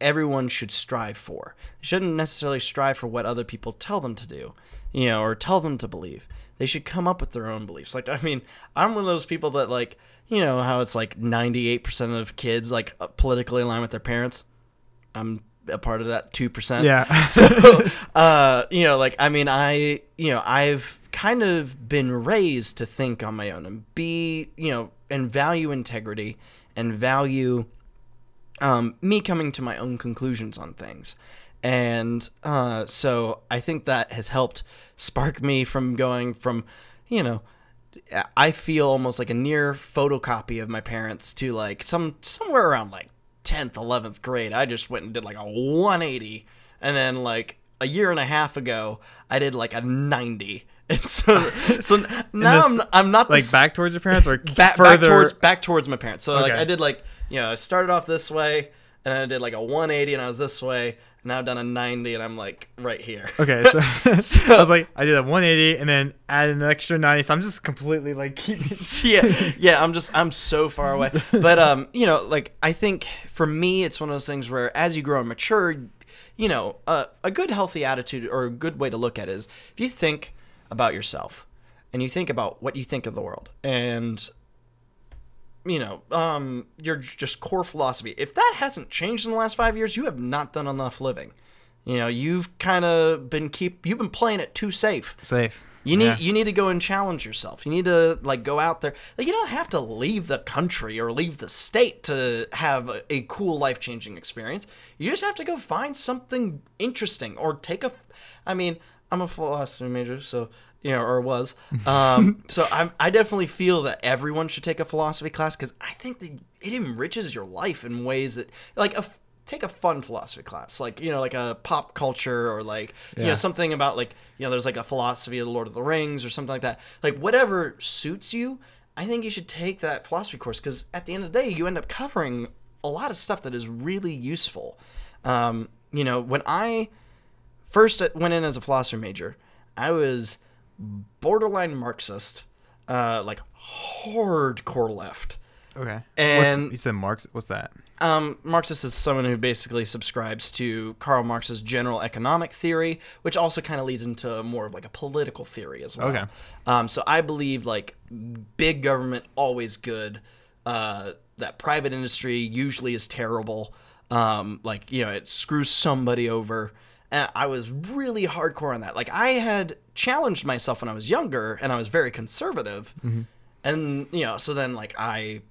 everyone should strive for. They shouldn't necessarily strive for what other people tell them to do, or tell them to believe. They should come up with their own beliefs. Like, I mean, I'm one of those people that, like, how it's like 98% of kids, like, politically align with their parents. I'm a part of that 2%. Yeah. So, like, I mean, I've kind of been raised to think on my own and be, and value integrity and value me coming to my own conclusions on things. And so I think that has helped spark me from going from, I feel almost like a near photocopy of my parents to like somewhere around like 10th, 11th grade. I just went and did like a 180. And then like a year and a half ago, I did like a 90. And so now I'm not like back towards your parents or further back towards my parents. So okay. like I did like, I started off this way and then I did like a 180 and I was this way. And now I've done a 90 and I'm like right here. Okay, so I was like, I did a 180 and then added an extra 90. So I'm just completely like keeping. yeah. I'm so far away. But like I think for me, it's one of those things where as you grow and mature, a good healthy attitude or a good way to look at it is if you think about yourself and you think about what you think of the world and your just core philosophy, if that hasn't changed in the last 5 years, you have not done enough living. You've kind of you've been playing it too safe. You need to go and challenge yourself. You need to like go out there. Like you don't have to leave the country or leave the state to have a cool life-changing experience. You just have to go find something interesting or I'm a philosophy major, so or was. So I definitely feel that everyone should take a philosophy class because I think that it enriches your life in ways that like take a fun philosophy class, like like a pop culture or like something about like there's like a philosophy of the Lord of the Rings or something like that. Like whatever suits you, I think you should take that philosophy course because at the end of the day, you end up covering a lot of stuff that is really useful. When I first went in as a philosophy major, I was borderline Marxist, like hardcore left. Okay. And you said Marx? What's that? Marxist is someone who basically subscribes to Karl Marx's general economic theory, which also kind of leads into more of like a political theory as well. Okay. So I believe like big government always good, that private industry usually is terrible. It screws somebody over. And I was really hardcore on that. Like I had challenged myself when I was younger and I was very conservative. Mm-hmm. And, so then like I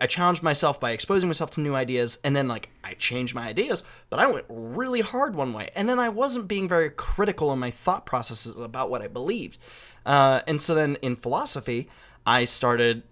challenged myself by exposing myself to new ideas and then like I changed my ideas, but I went really hard one way. And then I wasn't being very critical in my thought processes about what I believed. And so then in philosophy, I started,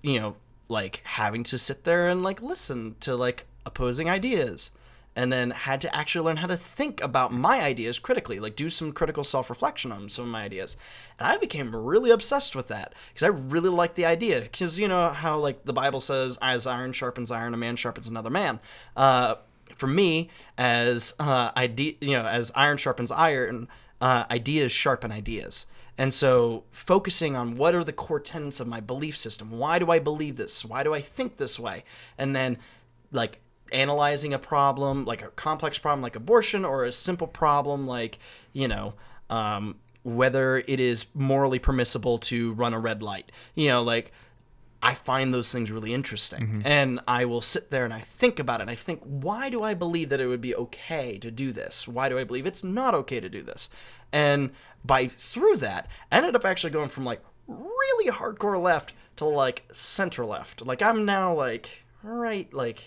like having to sit there and like listen to like opposing ideas. And then had to actually learn how to think about my ideas critically, like do some critical self-reflection on some of my ideas. And I became really obsessed with that because I really liked the idea. Because how like the Bible says, as iron sharpens iron, a man sharpens another man. For me, as as iron sharpens iron, ideas sharpen ideas. And so focusing on what are the core tenets of my belief system? Why do I believe this? Why do I think this way? And then like analyzing a problem, like a complex problem like abortion or a simple problem like, whether it is morally permissible to run a red light. Like I find those things really interesting. Mm-hmm. And I will sit there and I think about it and I think, why do I believe that it would be okay to do this? Why do I believe it's not okay to do this? And through that, I ended up actually going from like really hardcore left to like center left. Like I'm now like, all right, like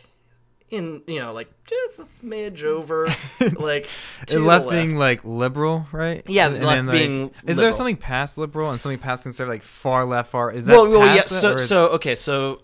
in like just a smidge over like to left being like liberal, right? Yeah, and left then, like, being is liberal. There something past liberal and something past conservative, like far left, far is that past yeah, that, so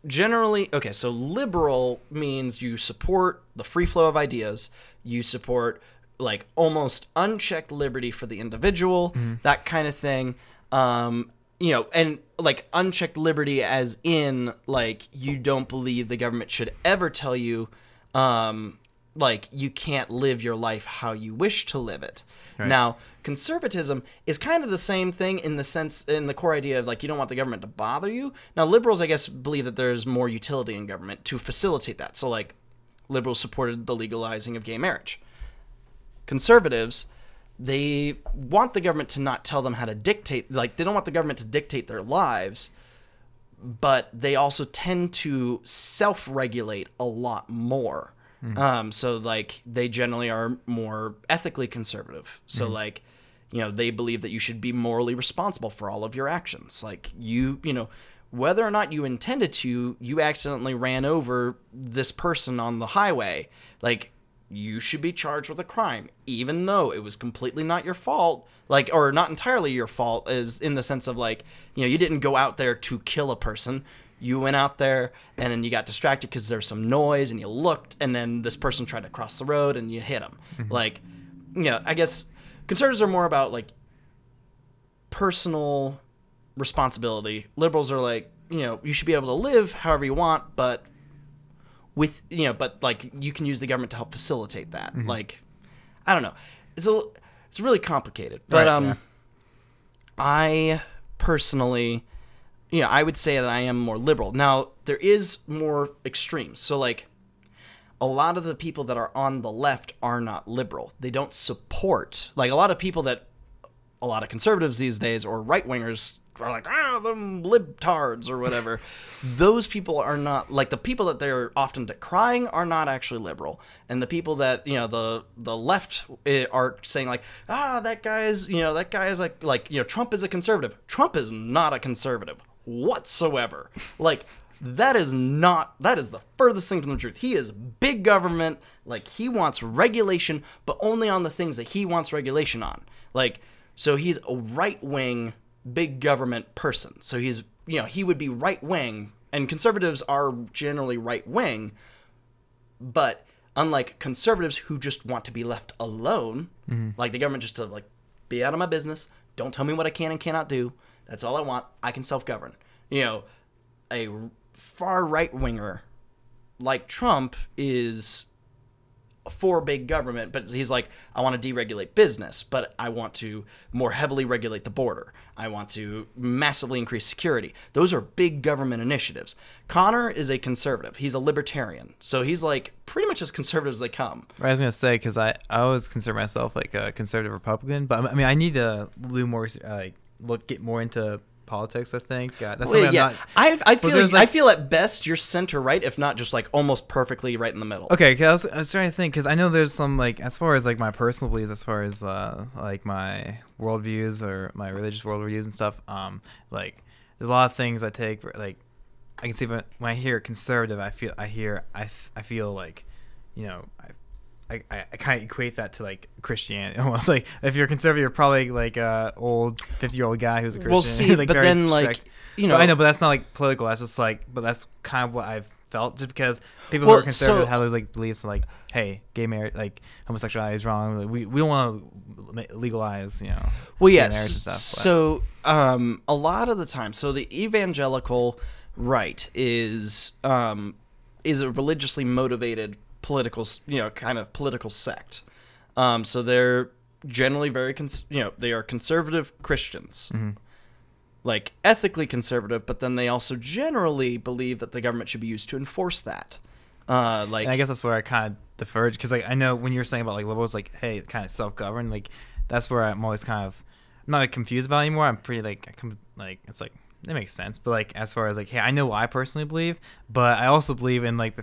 generally, okay, so liberal means you support the free flow of ideas, you support like almost unchecked liberty for the individual, that kind of thing. And like unchecked liberty as in like you don't believe the government should ever tell you like you can't live your life how you wish to live it. Right. Now, conservatism is kind of the same thing in the core idea of like you don't want the government to bother you. Now, liberals, I guess, believe that there's more utility in government to facilitate that. So like liberals supported the legalizing of gay marriage. Conservatives, they want the government to not tell them how to dictate, like they don't want the government to dictate their lives, but they also tend to self-regulate a lot more. So like they generally are more ethically conservative. So like, they believe that you should be morally responsible for all of your actions. Like whether or not you intended to, you accidentally ran over this person on the highway. Like, you should be charged with a crime, even though it was completely not your fault, like, or not entirely your fault, as in the sense of like, you didn't go out there to kill a person. You went out there and then you got distracted because there's some noise and you looked and then this person tried to cross the road and you hit him. Like, I guess conservatives are more about like personal responsibility. Liberals are like, you should be able to live however you want, but with but like you can use the government to help facilitate that. Like, I don't know, it's really complicated, but I personally, I would say that I am more liberal. Now there is more extremes, so like a lot of the people that are on the left are not liberal. They don't support, like a lot of conservatives these days or right wingers are like, them libtards or whatever. Those people are not, like, the people that they're often decrying are not actually liberal. And the people that, the left are saying like, that guy's like, Trump is a conservative. Trump is not a conservative whatsoever. Like, that is the furthest thing from the truth. He is big government. Like, he wants regulation, but only on the things that he wants regulation on. Like, so he's a right-wing big government person. So he's, he would be right wing, and conservatives are generally right wing, but unlike conservatives who just want to be left alone, like the government just to like be out of my business, don't tell me what I can and cannot do. That's all I want. I can self-govern. A far right winger like Trump is for big government, but he's like, I want to deregulate business, but I want to more heavily regulate the border. I want to massively increase security. Those are big government initiatives. Connor is a conservative. He's a libertarian. So he's like pretty much as conservative as they come. Right, I was going to say, because I always consider myself like a conservative Republican, but I mean, I need to do more, get more into politics, I think. That's something I feel at best you're center right, if not just like almost perfectly right in the middle. Okay, because I was trying to think, because I know there's some, like, as far as like my personal beliefs, as far as like my worldviews or my religious worldviews and stuff, like there's a lot of things I take, like I can see when I hear conservative, I feel like, I kind of equate that to like Christianity almost. Like if you're conservative, you're probably like a old 50-year-old guy who's a Christian. Well, see, like but then strict. Like I know, but that's not like political. That's just like, but that's kind of what I've felt, just because people who are conservative have those like beliefs like, hey, gay marriage, like homosexuality is wrong. Like, we don't want to legalize, well, gay marriage and stuff. So a lot of the time, so the evangelical right is a religiously motivated political, kind of political sect. So they're generally very, they are conservative Christians, like ethically conservative, but then they also generally believe that the government should be used to enforce that. Like, and I guess that's where I kind of deferred, because like I know when you're saying about like liberals, like, hey, kind of self-govern, like that's where I'm always kind of, I'm not like confused about it anymore. I'm pretty like it's like it makes sense, but like as far as like, hey, I know what I personally believe, but I also believe in like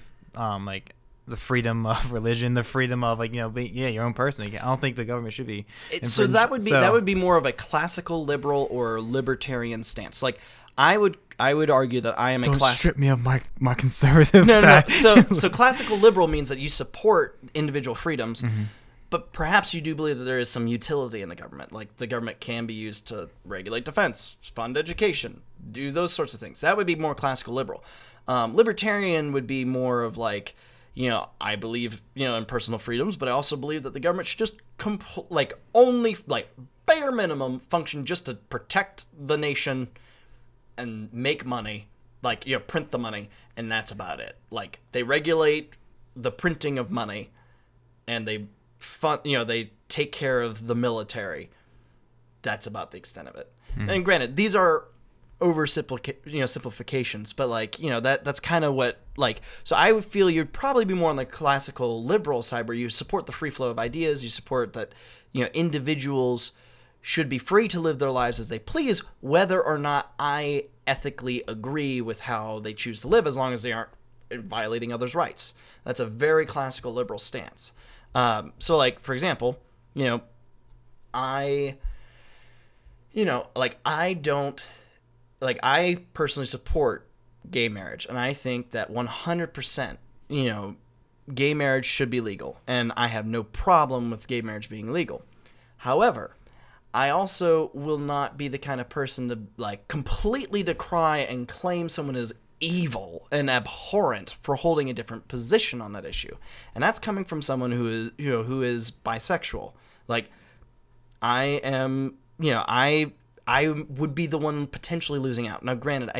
the freedom of religion, the freedom of like, being, your own person. I don't think the government should be. So that would be more of a classical liberal or libertarian stance. Like I would argue that I am a Don't strip me of my conservative. No. So classical liberal means that you support individual freedoms, but perhaps you do believe that there is some utility in the government. Like the government can be used to regulate defense, fund education, do those sorts of things. That would be more classical liberal. Libertarian would be more of like, I believe, in personal freedoms, but I also believe that the government should just only bare minimum function just to protect the nation and make money, print the money, and that's about it. Like, they regulate the printing of money, and they they take care of the military. That's about the extent of it. And granted, these are simplifications, but that's kind of what, so I would feel you'd probably be more on the classical liberal side, where you support the free flow of ideas, you support that, individuals should be free to live their lives as they please, whether or not I ethically agree with how they choose to live, as long as they aren't violating others' rights. That's a very classical liberal stance. So, for example, I personally support gay marriage, and I think that 100%, gay marriage should be legal, and I have no problem with gay marriage being legal. However, I also will not be the kind of person to completely decry and claim someone is evil and abhorrent for holding a different position on that issue. And that's coming from someone who is bisexual. I am, I would be the one potentially losing out. Now, granted,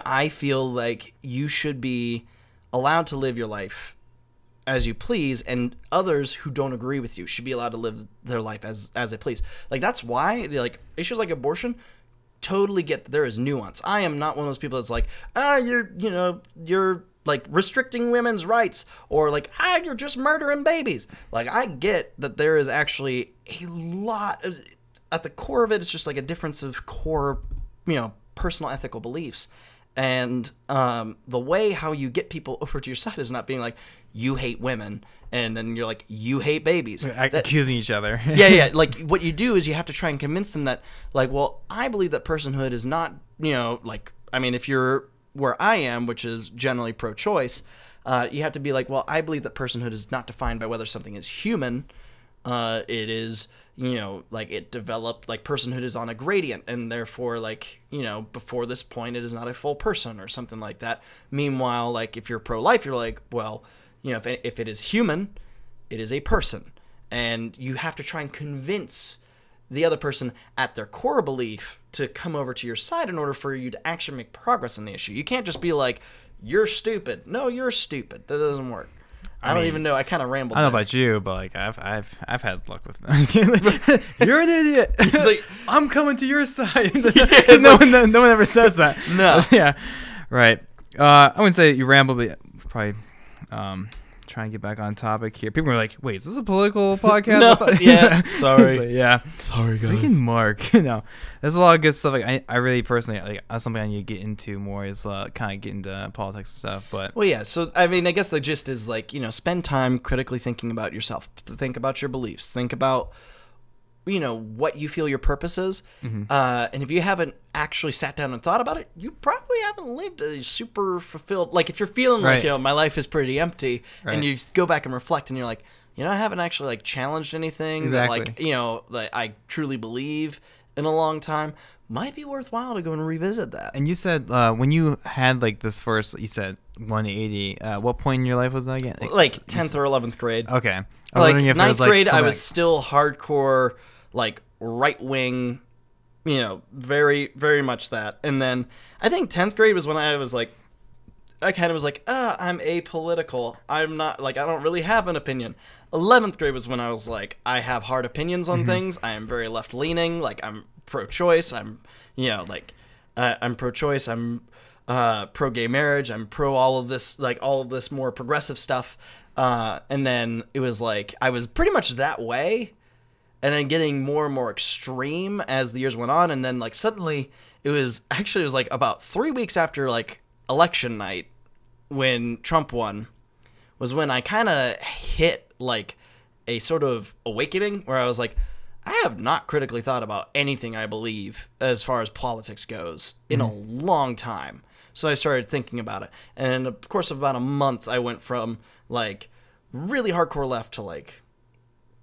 I feel like you should be allowed to live your life as you please, and others who don't agree with you should be allowed to live their life as they please. That's why, issues like abortion, totally get that there is nuance. I am not one of those people that's you're restricting women's rights, or you're just murdering babies. I get that there is actually a lot of, at the core of it, it's just a difference of core, personal ethical beliefs. And the way how you get people over to your side is not being you hate women, and then you're you hate babies. Accusing each other. Yeah. What you do is you have to try and convince them that, well, I believe that personhood is not, if you're where I am, which is generally pro-choice, you have to be well, I believe that personhood is not defined by whether something is human. It is, it developed, personhood is on a gradient, and therefore, before this point, it is not a full person, or something like that. Meanwhile, if you're pro-life, you're well, if it is human, it is a person. And you have to try and convince the other person at their core belief to come over to your side in order for you to actually make progress on the issue. You can't just be you're stupid. No, you're stupid. That doesn't work. I don't even know. I kind of rambled. I don't know about you, but I've had luck with them. You're an idiot. It's I'm coming to your side. No one ever says that. No. Yeah. Right. I wouldn't say you ramble, but probably try and get back on topic here. People are like, "Wait, is this a political podcast?" No. Yeah. Sorry. Yeah. Sorry, guys. Freaking Mark. There's a lot of good stuff. I really personally that's something I need to get into more, is kind of get into politics and stuff. But well, yeah. So I guess the gist is spend time critically thinking about yourself. Think about your beliefs. Think about what you feel your purpose is. Mm-hmm. And if you haven't actually sat down and thought about it, you probably haven't lived a super fulfilled. If you're feeling right. my life is pretty empty, right. and you go back and reflect, and you're I haven't actually challenged anything exactly. that I truly believe in a long time, might be worthwhile to go and revisit that. And you said when you had this first, you said 180. What point in your life was that again? 10th or 11th grade. Okay. Ninth grade, I was still hardcore, right wing, very, very much that. And then I think 10th grade was when I was I kind of was I'm apolitical. I'm not, I don't really have an opinion. 11th grade was when I was I have hard opinions on things. I am very left leaning. I'm pro-choice. I'm, I'm pro-choice. I'm pro-gay marriage. I'm pro all of this, all of this more progressive stuff. And then it was I was pretty much that way, and then getting more and more extreme as the years went on. And then suddenly it was about 3 weeks after election night, when Trump won, was when I kind of hit a sort of awakening, where I was I have not critically thought about anything I believe as far as politics goes in a long time. So I started thinking about it. And in the course of about a month, I went from really hardcore left to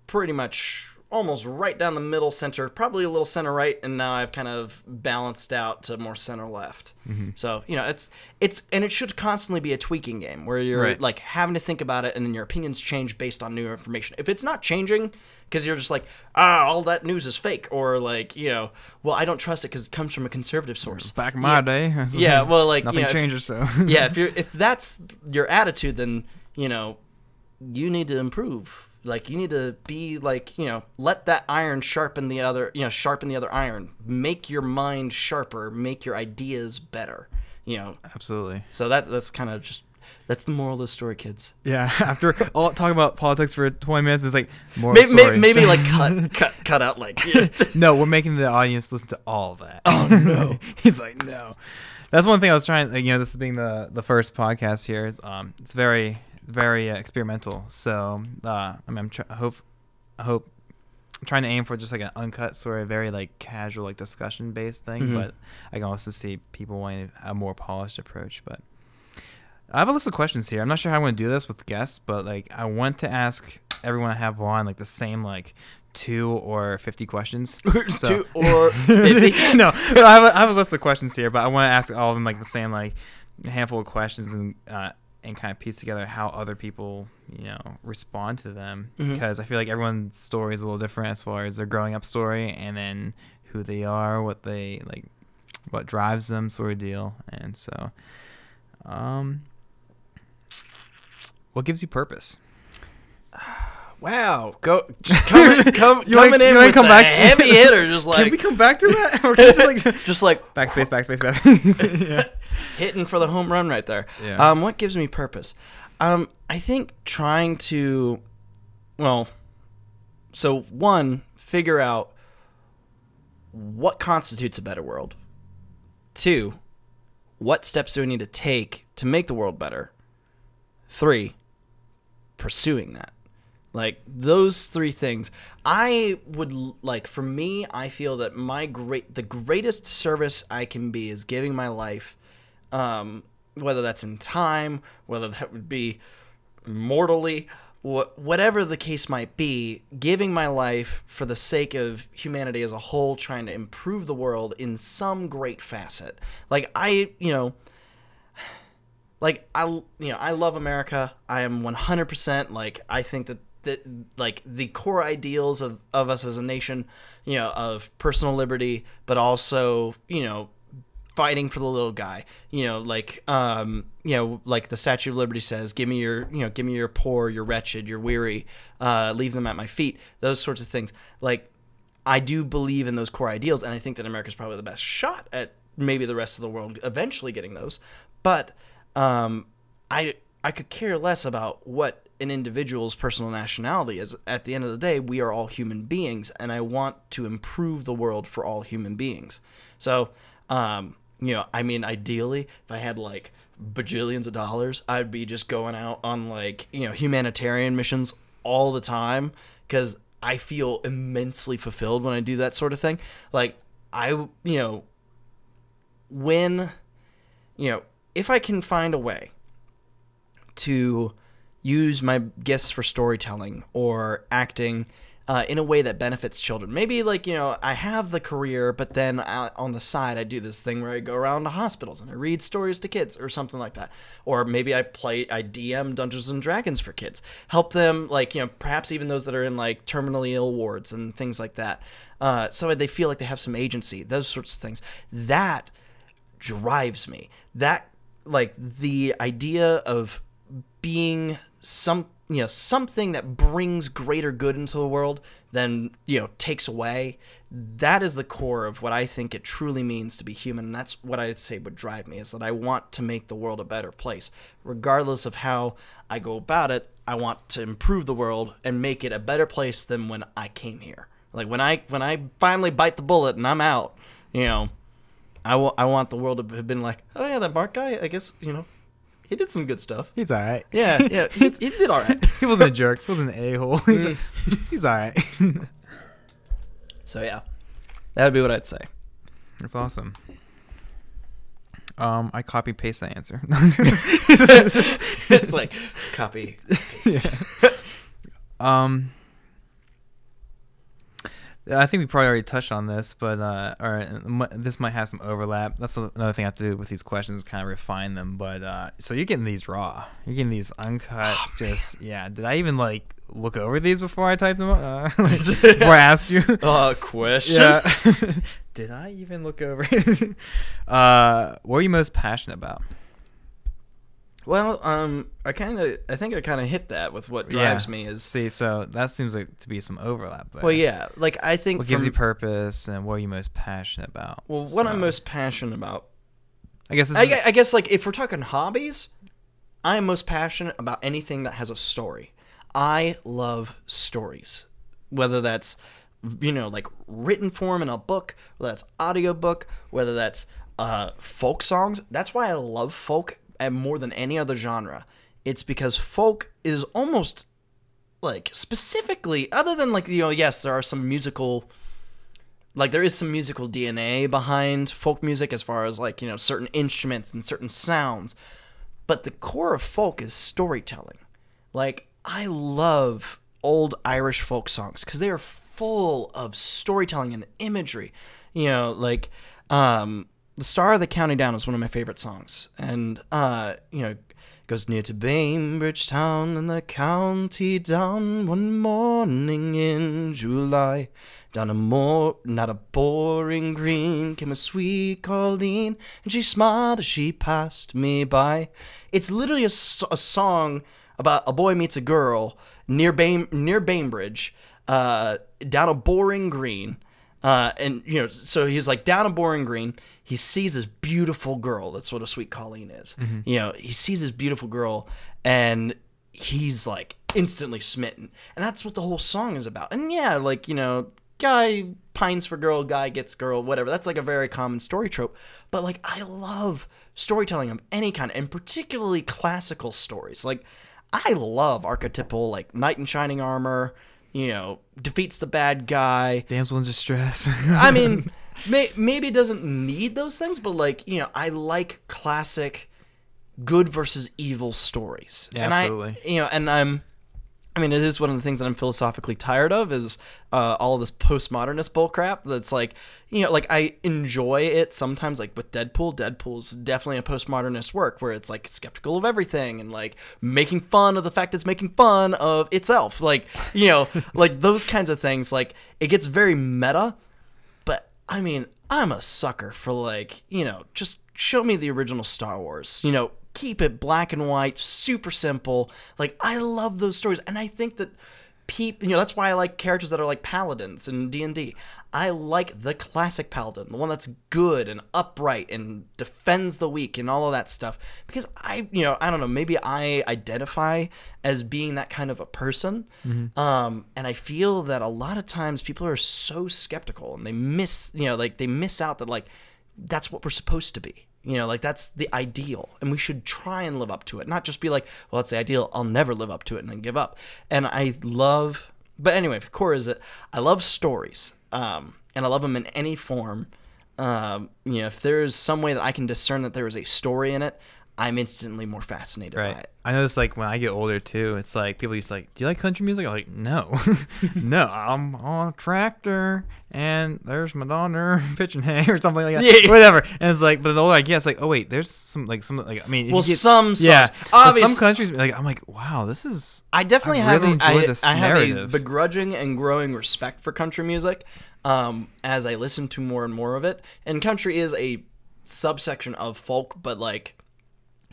pretty much almost right down the middle center, probably a little center right, and now I've kind of balanced out to more center left. So, it's and it should constantly be a tweaking game where you're like having to think about it, and then your opinions change based on new information. If it's not changing because you're just like, all that news is fake, or like, well, I don't trust it because it comes from a conservative source. Back in my day. Yeah, well, like, nothing changes, so. Yeah, if that's your attitude, then, you need to improve. Like, you need to be like, let that iron sharpen the other iron. Make your mind sharper. Make your ideas better. Absolutely. So that's kind of just, that's the moral of the story, kids. Yeah. After all talking about politics for 20 minutes, it's like moral story. Maybe like cut out like. No, we're making the audience listen to all of that. Oh no. He's like, no. That's one thing I was trying. This being the first podcast here. It's very experimental. So I hope I'm trying to aim for just like an uncut sort of very like casual like discussion based thing, but I can also see people wanting a more polished approach. But I have a list of questions here. I'm not sure how I'm going to do this with guests, but like I want to ask everyone I have on like the same like 2 or 50 questions. 2 or 50? No, I have a list of questions here, but I want to ask all of them like the same like handful of questions and kind of piece together how other people, respond to them. Because I feel like everyone's story is a little different as far as their growing up story and then who they are, what they like, what drives them sort of deal. And so, what gives you purpose? Wow, coming in with come back? Heavy hitter, just like. Can we come back to that? Or can just like backspace. Yeah. Hitting for the home run right there. Yeah. What gives me purpose? I think trying to, figure out what constitutes a better world. 2, what steps do I need to take to make the world better? 3, pursuing that. Like, those 3 things. I would, like, for me, I feel that the greatest service I can be is giving my life, whether that's in time, whether that would be mortally, whatever the case might be, giving my life for the sake of humanity as a whole, trying to improve the world in some great facet. Like, I love America. I am 100%, like, I think that like the core ideals of us as a nation, of personal liberty, but also, fighting for the little guy, like the Statue of Liberty says, give me your poor, your wretched, your weary, leave them at my feet, those sorts of things. Like, I do believe in those core ideals, and I think that America's probably the best shot at maybe the rest of the world eventually getting those. But I could care less about what an individual's personal nationality is. At the end of the day, we are all human beings, and I want to improve the world for all human beings. So, ideally, if I had like bajillions of dollars, I'd be just going out on like, humanitarian missions all the time, because I feel immensely fulfilled when I do that sort of thing. Like, if I can find a way to use my gifts for storytelling or acting in a way that benefits children. Maybe like, I have the career, but then on the side, I do this thing where I go around to hospitals and I read stories to kids or something like that. Or maybe I DM Dungeons and Dragons for kids, help them, like, perhaps even those that are in like terminally ill wards and things like that. So they feel like they have some agency, those sorts of things. That drives me. That, like, the idea of being something that brings greater good into the world than, takes away. That is the core of what I think it truly means to be human. And that's what I say would drive me, is that I want to make the world a better place. Regardless of how I go about it, I want to improve the world and make it a better place than when I came here. Like, when I finally bite the bullet and I'm out, I want the world to have been like, oh yeah, that Mark guy, I guess, he did some good stuff. He's all right. Yeah, he did all right. He wasn't a jerk. He wasn't an a-hole. He's all right. So yeah, that would be what I'd say. That's awesome. I copy paste that answer. It's like copy paste. Yeah. I think we probably already touched on this, but this might have some overlap. That's another thing I have to do with these questions, kind of refine them. But so you're getting these raw, you're getting these uncut. Did I even like look over these before I typed them up? Before I asked you? Question. Yeah. Did I even look over? What are you most passionate about? Well, I think I kind of hit that with what drives me is. See, so that seems like to be some overlap there. Well, yeah, like I think what gives you purpose, and what are you most passionate about? Well, what I'm most passionate about, I guess, I guess, like if we're talking hobbies, I am most passionate about anything that has a story. I love stories, whether that's like written form in a book, whether that's audiobook, whether that's folk songs. That's why I love folk. And more than any other genre, it's because folk is almost like specifically, other than like, yes, there are some musical, like there is some musical DNA behind folk music as far as like, certain instruments and certain sounds, but the core of folk is storytelling. Like I love old Irish folk songs because they are full of storytelling and imagery, like, The Star of the County Down is one of my favorite songs. And, it goes near to Bainbridge Town in the county down one morning in July. Down a not a boring green, came a sweet Colleen, and she smiled as she passed me by. It's literally a song about a boy meets a girl near Bainbridge, down a boring green. So he's like down a boring green. He sees this beautiful girl. That's what a sweet Colleen is. Mm-hmm. He sees this beautiful girl and he's like instantly smitten. And that's what the whole song is about. And yeah, like, guy pines for girl, guy gets girl, whatever. That's like a very common story trope. But like, I love storytelling of any kind, and particularly classical stories. Like, I love archetypal, like knight in shining armor, defeats the bad guy. Damsel in distress. I mean, maybe it doesn't need those things, but like, I like classic good versus evil stories. Yeah, and absolutely. It is one of the things that I'm philosophically tired of is all of this postmodernist bullcrap. That's like, like I enjoy it sometimes, like with Deadpool. Deadpool's definitely a postmodernist work where it's like skeptical of everything and like making fun of the fact it's making fun of itself. Like, like those kinds of things. Like it gets very meta, but I mean, I'm a sucker for like, just show me the original Star Wars, keep it black and white, super simple. Like, I love those stories. And I think that people, that's why I like characters that are like paladins in D&D. I like the classic paladin, the one that's good and upright and defends the weak and all of that stuff. Because I don't know, maybe I identify as being that kind of a person. Mm-hmm. And I feel that a lot of times people are so skeptical and they miss, they miss out that like, that's what we're supposed to be. Like that's the ideal, and we should try and live up to it, not just be like, well, that's the ideal, I'll never live up to it and then give up. And but anyway, the core is that I love stories, and I love them in any form. If there's some way that I can discern that there is a story in it, I'm instantly more fascinated by it. I notice like when I get older too, it's like people used to like, do you like country music? I'm like, no. No, I'm on a tractor and there's my daughter pitching hay or something like that. Yeah. Whatever. And it's like, but the older I get, it's like, oh wait, there's some I mean, well, some songs. Yeah. Some countries, like I'm like, wow, this is. I definitely have. Really enjoy this narrative. Have a begrudging and growing respect for country music, as I listen to more and more of it. And country is a subsection of folk, but like.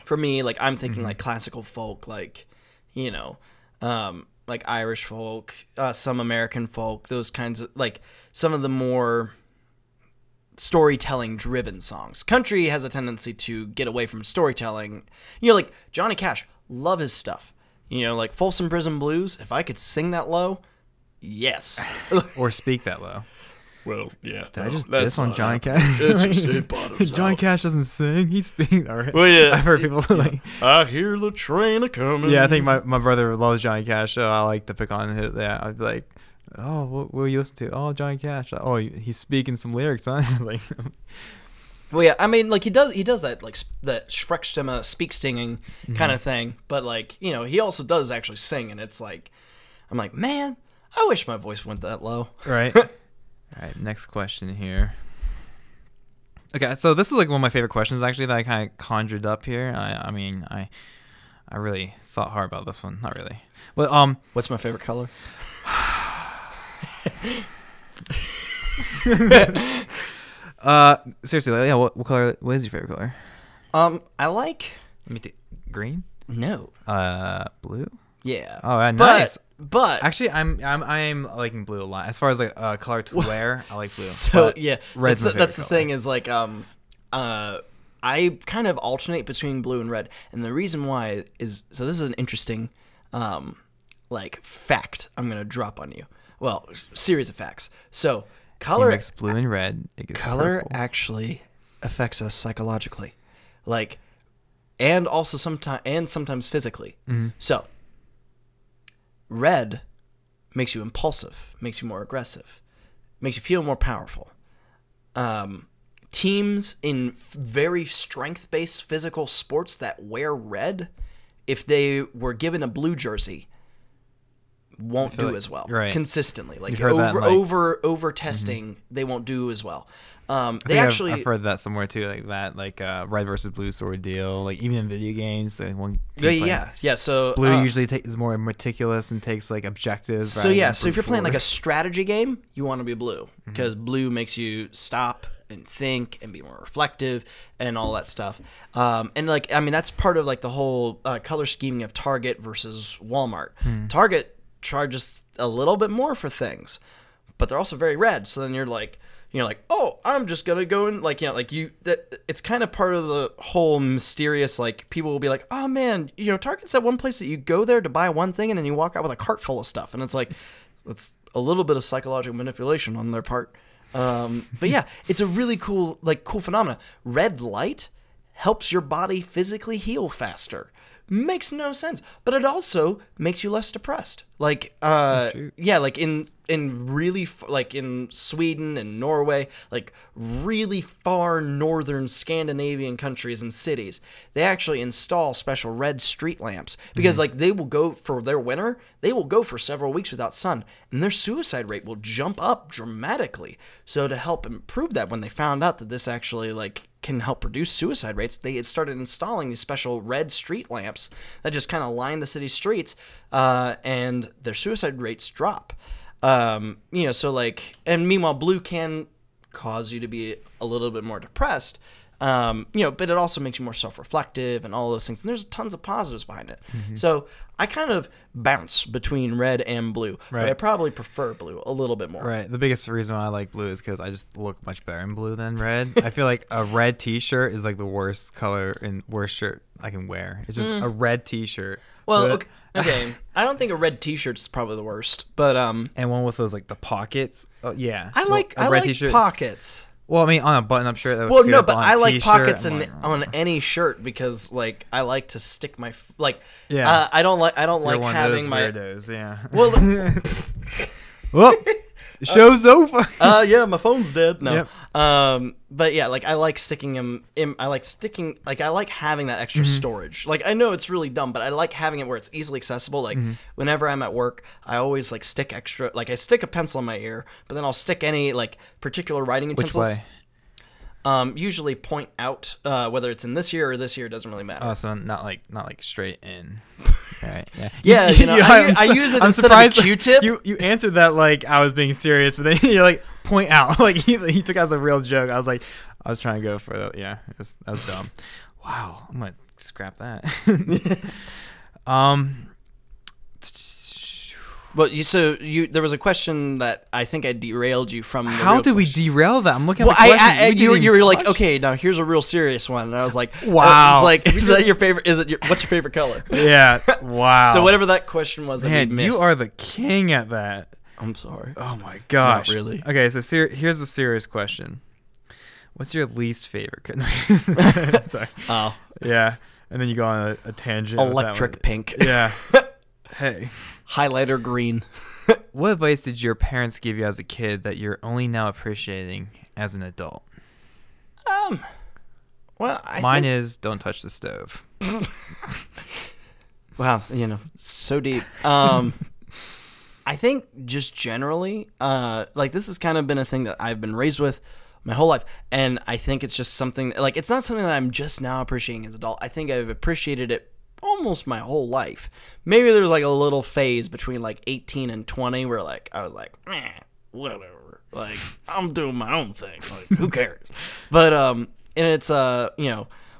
For me, like I'm thinking like classical folk, like, like Irish folk, some American folk, those kinds of like some of the more storytelling driven songs. Country has a tendency to get away from storytelling. Like Johnny Cash, love his stuff. Like Folsom Prison Blues, if I could sing that low, yes. Or speak that low. Well, yeah. Did I just diss on Johnny Cash? It's just it bottoms Johnny out. Cash doesn't sing. He speaks. All right. Well, yeah. I've heard people like. I hear the train a coming. Yeah, I think my brother loves Johnny Cash, so I like to pick on him. Yeah, I'd be like, oh, what will you listen to? Oh, Johnny Cash. Oh, he's speaking some lyrics, huh? I was like. Well, yeah, I mean, like he does that like that Sprechstimme, speak stinging kind of thing, but like he also does actually sing, and it's like, I'm like, man, I wish my voice went that low. Right. All right, next question here. Okay, so this is like one of my favorite questions actually that I kind of conjured up here. I mean, I really thought hard about this one. Not really. Well, what's my favorite color? Seriously, like, yeah. What color? What is your favorite color? I like. Let me think. Green? No. Blue? Yeah. Oh, nice. But actually, I'm liking blue a lot. As far as like color to wear, I like blue. So yeah, red's my favorite that's the color. thing is like I kind of alternate between blue and red, and the reason why is so this is an interesting like fact I'm gonna drop on you. Well, series of facts. So color mix blue and red. It gets color purple. actually affects us psychologically, like, and also sometimes physically. Mm-hmm. So red makes you impulsive, makes you more aggressive, makes you feel more powerful. Teams in very strength-based physical sports that wear red, if they were given a blue jersey, won't do as well consistently. Like over testing, they won't do as well. I've heard that somewhere too, like that, like red versus blue sort of deal. Like even in video games, So blue usually is more meticulous and takes like objectives. So if you're playing like a strategy game, you want to be blue because blue makes you stop and think and be more reflective and all that stuff. And like I mean that's part of like the whole color scheming of Target versus Walmart. Target charges a little bit more for things, but they're also very red. So then you're like, oh, I'm just gonna go and like, it's kind of part of the whole mysterious, like people will be like, oh man, Target's that one place that you go there to buy one thing and then you walk out with a cart full of stuff, and it's like, it's a little bit of psychological manipulation on their part. But yeah, it's a really cool phenomena. Red light helps your body physically heal faster. Makes no sense, but it also makes you less depressed. Like, like in really like in Sweden and Norway, like really far northern Scandinavian countries and cities, they actually install special red street lamps because like they will go for their winter, they will go for several weeks without sun, and their suicide rate will jump up dramatically. So to help improve that, when they found out that this actually like can help reduce suicide rates, they had started installing these special red street lamps that just kind of line the city streets, and their suicide rates drop. So like, and meanwhile, blue can cause you to be a little bit more depressed, but it also makes you more self-reflective and all those things. And there's tons of positives behind it. So I kind of bounce between red and blue, but I probably prefer blue a little bit more. Right. The biggest reason why I like blue is because I just look much better in blue than red. I feel like a red t-shirt is like the worst color and worst shirt I can wear. It's just a red t-shirt. Well, okay. I don't think a red t-shirt's probably the worst, but and one with those like the pockets. Oh yeah. I like t-shirt. Pockets. Well, I mean, on a button-up shirt. That well, no, but I like pockets on any shirt because, like, I like to stick my Yeah. I don't like having my weirdos. Yeah. Well. Well, show's over. Yeah, my phone's dead. No. Yep. But yeah, like I like sticking them in. I like having that extra storage. Like I know it's really dumb, but I like having it where it's easily accessible. Like whenever I'm at work, I always like stick extra. Like I stick a pencil in my ear, but then I'll stick any like particular writing utensils. Which way? Usually point out, whether it's in this year or this year, doesn't really matter. Oh, so not like straight in. Right. Yeah. Yeah, I use it instead of a Q-tip. You answered that like I was being serious, but then you're like point out. Like he took it as a real joke. I was trying to go for that. Yeah, that was dumb. Wow, I'm gonna scrap that. Well, there was a question that I think I derailed you from. How did we derail that? I'm looking at the question. You were like, okay, now here's a real serious one, and I was like, wow. Is that your favorite? What's your favorite color? Yeah. Wow. So whatever that question was, that man, we missed. You are the king at that. I'm sorry. Oh my gosh. Not really. Okay, so here's a serious question. What's your least favorite color? Sorry. Oh. Yeah, and then you go on a tangent. Electric pink. Yeah. Hey. Highlighter green. What advice did your parents give you as a kid that you're only now appreciating as an adult? Well, mine is don't touch the stove. Wow, so deep. I think just generally, like this has kind of been a thing that I've been raised with my whole life, and I think it's just something like it's not something that I'm just now appreciating as an adult. I think I've appreciated it almost my whole life. Maybe there's like a little phase between like 18 and 20 where like I was like, whatever, like I'm doing my own thing, like who cares? But and it's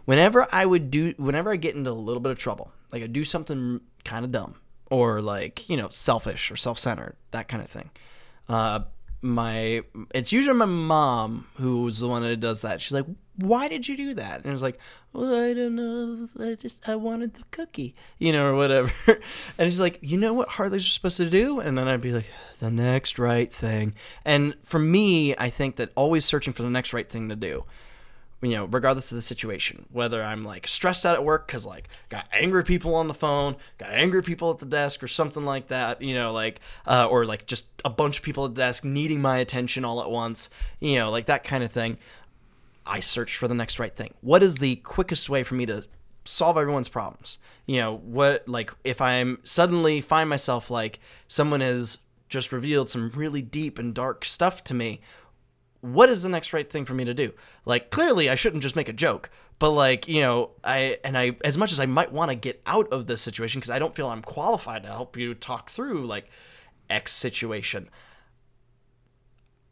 whenever I get into a little bit of trouble, like I do something kind of dumb or like selfish or self-centered, that kind of thing. It's usually my mom who's the one that does that. She's like, why did you do that? And it's like, well, I don't know, I wanted the cookie, or whatever. And she's like, you know what Hartleys are supposed to do? And then I'd be like, the next right thing. And for me, I think that always searching for the next right thing to do, regardless of the situation, whether I'm like stressed out at work because like got angry people on the phone, got angry people at the desk or something like that, or like just a bunch of people at the desk needing my attention all at once, like that kind of thing. I search for the next right thing. What is the quickest way for me to solve everyone's problems? Like if I'm suddenly find myself like someone has just revealed some really deep and dark stuff to me, what is the next right thing for me to do? Like, clearly I shouldn't just make a joke, but like, I, as much as I might want to get out of this situation, because I don't feel I'm qualified to help you talk through like X situation,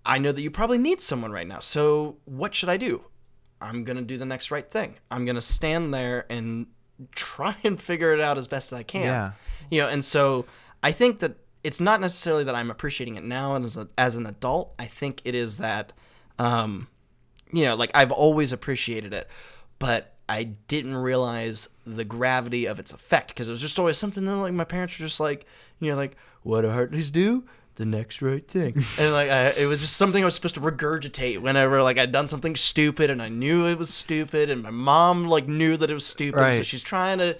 I know that you probably need someone right now. So what should I do? I'm going to do the next right thing. I'm going to stand there and try and figure it out as best as I can. Yeah. And so I think that it's not necessarily that I'm appreciating it now and as an adult. I think it is that, like I've always appreciated it, but I didn't realize the gravity of its effect because it was just always something that like my parents were just like, like, what do Hartleys do? The next right thing. And like it was just something I was supposed to regurgitate whenever like I'd done something stupid and I knew it was stupid and my mom like knew that it was stupid. Right. So she's trying to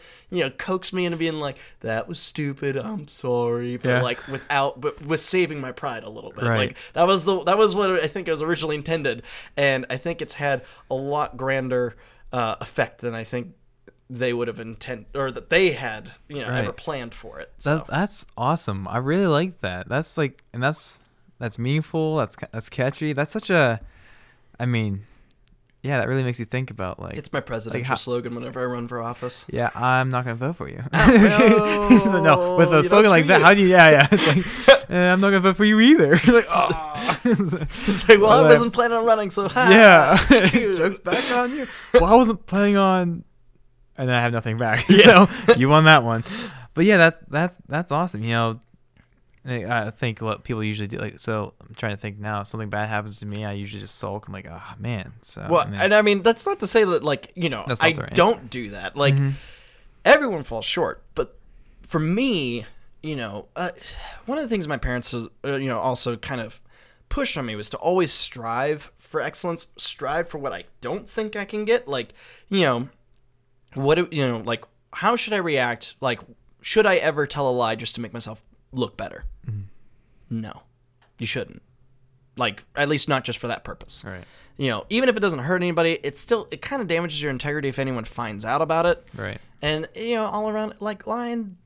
coax me into being like, that was stupid, I'm sorry, but like with saving my pride a little bit. Right. Like that was what I think it was originally intended, and I think it's had a lot grander effect than I think they would have that they had right. ever planned for it. So. That's awesome. I really like that. That's like, and that's meaningful. That's catchy. That's such a, I mean, yeah, that really makes you think about like. It's my presidential slogan whenever I run for office. Yeah, I'm not gonna vote for you. Oh, no, with a slogan like that, how do you? Yeah. It's like, I'm not gonna vote for you either. Like, oh. It's like, well, I wasn't planning on running, so yeah. Joke's back on you. Well, I wasn't planning on. And then I have nothing back. Yeah. So you won that one. But yeah, that's awesome. I think what people usually do, like, so I'm trying to think now, if something bad happens to me, I usually just sulk. I'm like, oh man. So well, and I mean that's not to say that like, I don't do that. Like everyone falls short. But for me, one of the things my parents was, also kind of pushed on me was to always strive for excellence, strive for what I don't think I can get. Like, like, how should I react? Like, should I ever tell a lie just to make myself look better? No, you shouldn't. Like, at least not just for that purpose. Right. Even if it doesn't hurt anybody, it kind of damages your integrity if anyone finds out about it. Right. And, all around, like, lying,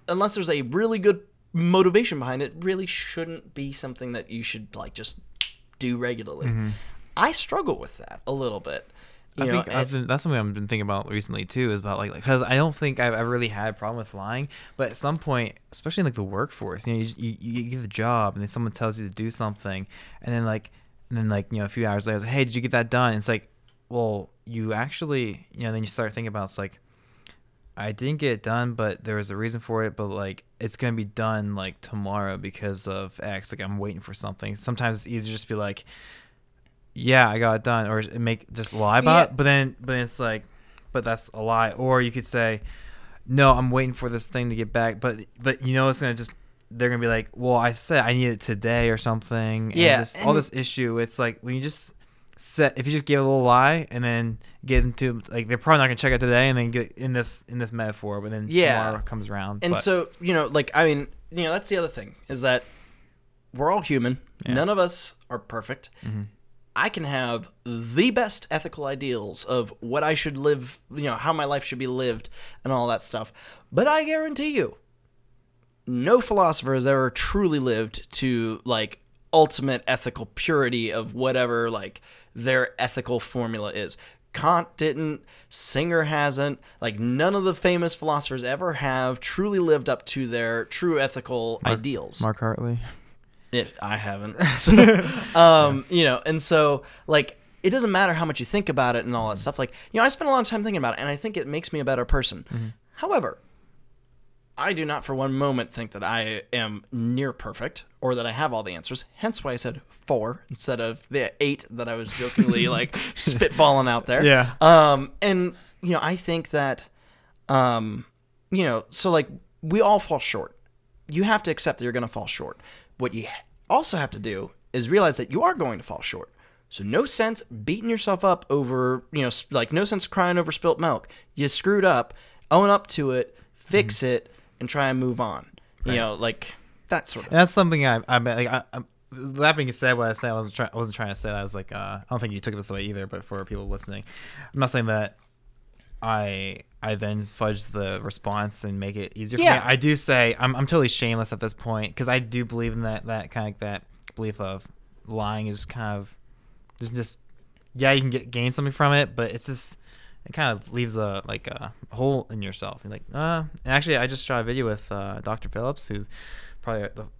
unless there's a really good motivation behind it, really shouldn't be something that you should, like, just do regularly. I struggle with that a little bit. I think that's something I've been thinking about recently too, is about like because I don't think I've ever really had a problem with lying, but at some point, especially in like the workforce, you get the job and then someone tells you to do something, and then a few hours later, hey, did you get that done? And it's like, well, you actually, then you start thinking about, it's like, I didn't get it done, but there was a reason for it, but like it's gonna be done like tomorrow because of X. Like I'm waiting for something. Sometimes it's easier just to be like, yeah, I got it done, or just lie about it. But then it's like, but that's a lie. Or you could say, no, I'm waiting for this thing to get back, but it's gonna they're gonna be like, well, I said I need it today or something. Yeah, and all this issue. It's like when you just if you just give a little lie and then get into, like, they're probably not gonna check it today and then get in this metaphor, but then tomorrow comes around. And so like, I mean, that's the other thing, is that we're all human. Yeah. None of us are perfect. I can have the best ethical ideals of what I should live, how my life should be lived and all that stuff. But I guarantee you, no philosopher has ever truly lived to like ultimate ethical purity of whatever like their ethical formula is. Kant didn't, Singer hasn't, like none of the famous philosophers ever have truly lived up to their true ethical ideals. Mark Hartley. If I haven't. So, you know, and so like it doesn't matter how much you think about it and all that stuff. Like, you know, I spend a lot of time thinking about it and I think it makes me a better person. Mm-hmm. However, I do not for one moment think that I am near perfect or that I have all the answers. Hence why I said 4 instead of the 8 that I was jokingly like spitballing out there. Yeah. And, you know, I think that, you know, so like we all fall short. You have to accept that you're going to fall short. What you also have to do is realize that you are going to fall short. So no sense beating yourself up over, you know, like no sense crying over spilt milk. You screwed up, own up to it, fix it, and try and move on. Right. You know, like that sort of thing. That's something I'm that being said, what I said, I wasn't trying to say that. I was like, I don't think you took it this way either, but for people listening, I'm not saying that I then fudge the response and make it easier for me. I do say I'm totally shameless at this point because I do believe in that kind of that belief of lying is kind of just you can gain something from it, but it's just it kind of leaves a hole in yourself. You're like, and actually, I just shot a video with Dr. Phillips, who's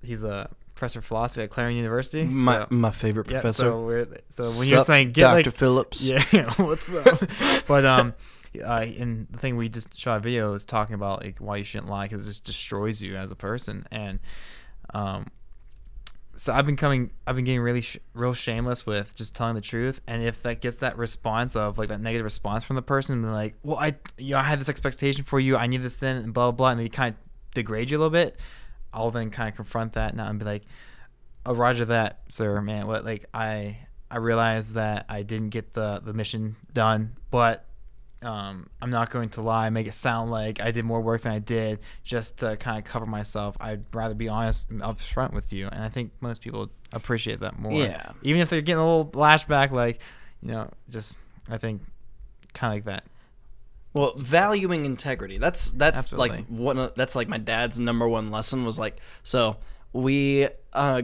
he's a professor of philosophy at Clarion University. My favorite professor. So when you're saying get Dr. Phillips, what's up? But and the thing we just shot a video is talking about like why you shouldn't lie because it just destroys you as a person. And so I've been getting really real shameless with just telling the truth, and if that gets that response of like that negative response from the person, and like, well, I had this expectation for you, I need this then, and blah blah blah, and they kind of degrade you a little bit, I'll then kind of confront that now and be like, oh, Roger that, sir, man, what, like I realize that I didn't get the mission done, but I'm not going to lie, make it sound like I did more work than I did just to kind of cover myself. I'd rather be honest and upfront with you, and I think most people appreciate that more. Yeah. Even if they're getting a little lashback, like, you know, just I think kind of like that. Well, valuing integrity. That's Absolutely. like that's like my dad's number one lesson was like, so we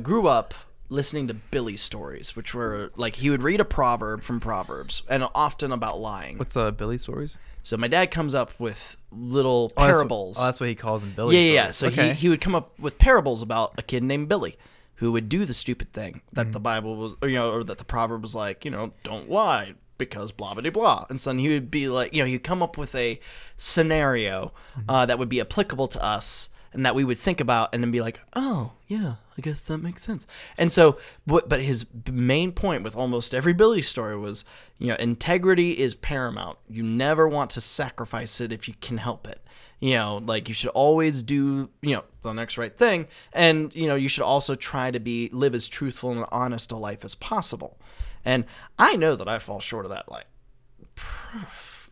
grew up listening to Billy stories, which were like he would read a proverb from Proverbs and often about lying. What's Billy stories? So my dad comes up with little parables. That's what he calls them, Billy stories. Yeah. So okay. he would come up with parables about a kid named Billy who would do the stupid thing that the Bible was, or that the proverb was like, don't lie because blah blah blah. And so he would be like, he'd come up with a scenario that would be applicable to us and that we would think about and then be like, oh yeah, I guess that makes sense. And so, but his main point with almost every Billy story was, integrity is paramount. You never want to sacrifice it if you can help it. Like you should always do, the next right thing. And, you should also try to live as truthful and honest a life as possible. And I know that I fall short of that, like,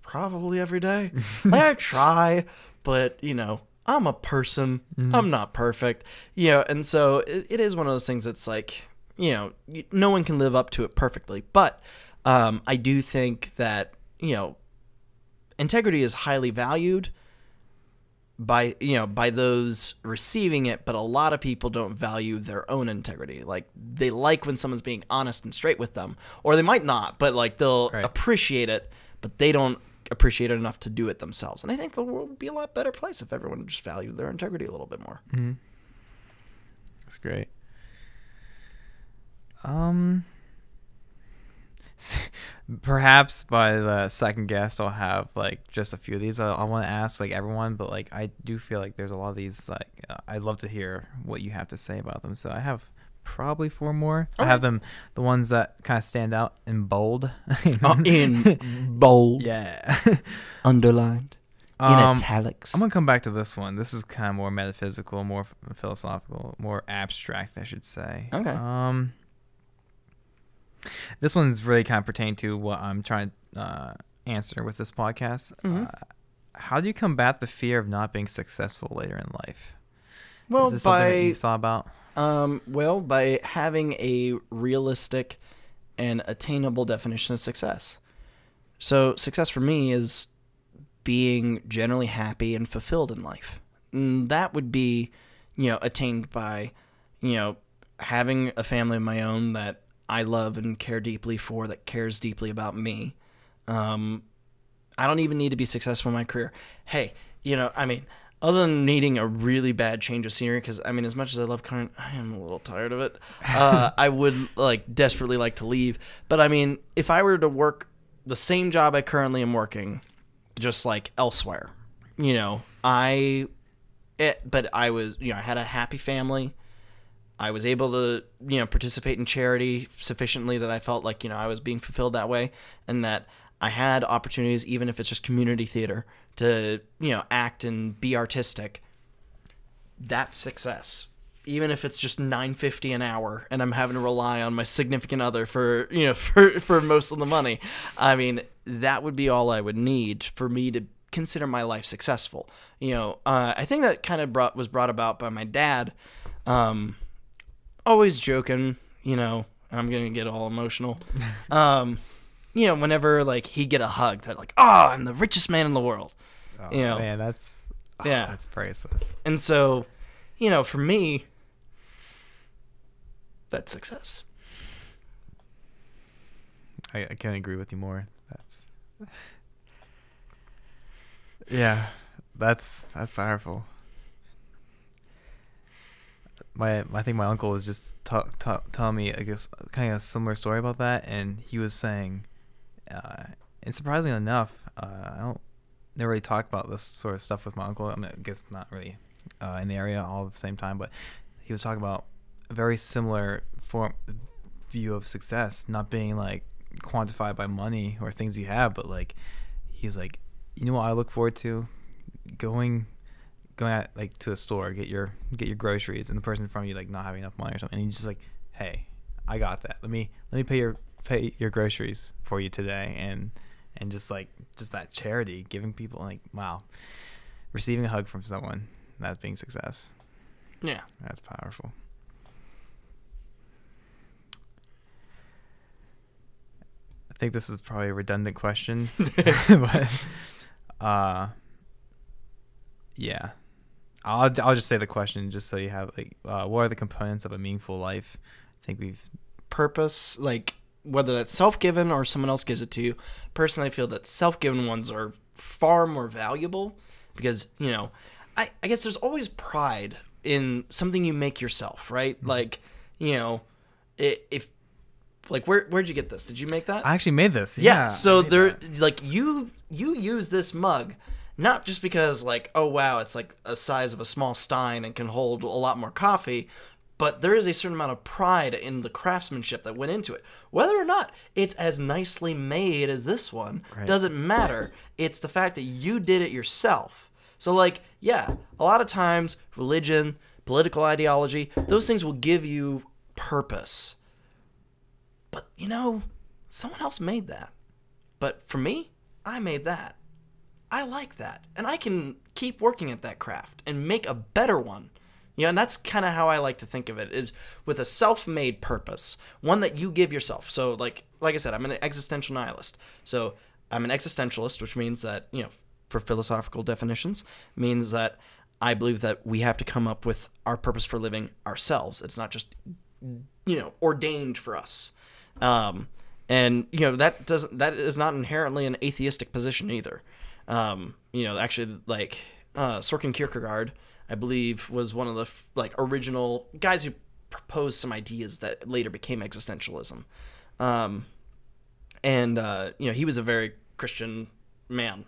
probably every day. I try, but, I'm a person. I'm not perfect. And so it is one of those things that's like, no one can live up to it perfectly. But I do think that, integrity is highly valued by those receiving it, but a lot of people don't value their own integrity. Like they like when someone's being honest and straight with them, or they might not, but like they'll appreciate it, but they don't appreciate it enough to do it themselves. And I think the world would be a lot better place if everyone just valued their integrity a little bit more. Mm-hmm. That's great. Perhaps by the second guest I'll have like just a few of these I want to ask like everyone, but like I do feel like there's a lot of these like I'd love to hear what you have to say about them, so I have probably 4 more. Okay. I have them, the ones that kind of stand out in bold. In bold. Yeah. Underlined. In italics. I'm going to come back to this one. This is kind of more metaphysical, more philosophical, more abstract, I should say. Okay. This one's really kind of pertaining to what I'm trying to answer with this podcast. Mm-hmm. How do you combat the fear of not being successful later in life? Well, is this something that you've thought about? Well, by having a realistic and attainable definition of success. So success for me is being generally happy and fulfilled in life. And that would be, attained by, having a family of my own that I love and care deeply for, that cares deeply about me. I don't even need to be successful in my career. Hey, other than needing a really bad change of scenery, because, as much as I love current, I am a little tired of it. I would, desperately like to leave. But, if I were to work the same job I currently am working, just, elsewhere, but I was, I had a happy family. I was able to, participate in charity sufficiently that I felt like, I was being fulfilled that way, and that I had opportunities, even if it's just community theater, to, act and be artistic. That's success. Even if it's just $9.50 an hour and I'm having to rely on my significant other for, for most of the money. That would be all I would need for me to consider my life successful. I think that kind of was brought about by my dad, always joking, I'm going to get all emotional. Whenever he'd get a hug, that I'm the richest man in the world. Oh, man, that's priceless. And so, for me, that's success. I can't agree with you more. That's powerful. I think my uncle was just telling me, I guess, kind of a similar story about that, and he was saying, and surprisingly enough, I never really talk about this sort of stuff with my uncle. I guess not really in the area all at the same time, but he was talking about a very similar view of success, not being quantified by money or things you have, but he's like, what I look forward to? Going at to a store, get your groceries, and the person in front of you not having enough money or something, and you're just hey, I got that. Let me pay your groceries for you today, and just that charity, giving people wow, receiving a hug from someone, that's being success. Yeah, that's powerful. I think this is probably a redundant question, but yeah, I'll just say the question just so you have what are the components of a meaningful life? I think we've purpose, whether that's self-given or someone else gives it to you. Personally, I feel that self-given ones are far more valuable because, I guess there's always pride in something you make yourself, right? Mm-hmm. If where'd you get this? Did you make that? I actually made this. Yeah. So you use this mug not just because oh wow, it's a size of a small stein and can hold a lot more coffee, but there is a certain amount of pride in the craftsmanship that went into it. Whether or not it's as nicely made as this one doesn't matter. It's the fact that you did it yourself. So a lot of times religion, political ideology, those things will give you purpose. But someone else made that. But for me, I made that. I like that. And I can keep working at that craft and make a better one. And that's kind of how I like to think of it, is with a self-made purpose, one that you give yourself. So like I said, I'm an existential nihilist. So I'm an existentialist, which means that, for philosophical definitions, means that I believe that we have to come up with our purpose for living ourselves. It's not just, ordained for us. And that is not inherently an atheistic position either. Actually, Søren Kierkegaard, I believe, was one of the original guys who proposed some ideas that later became existentialism. He was a very Christian man.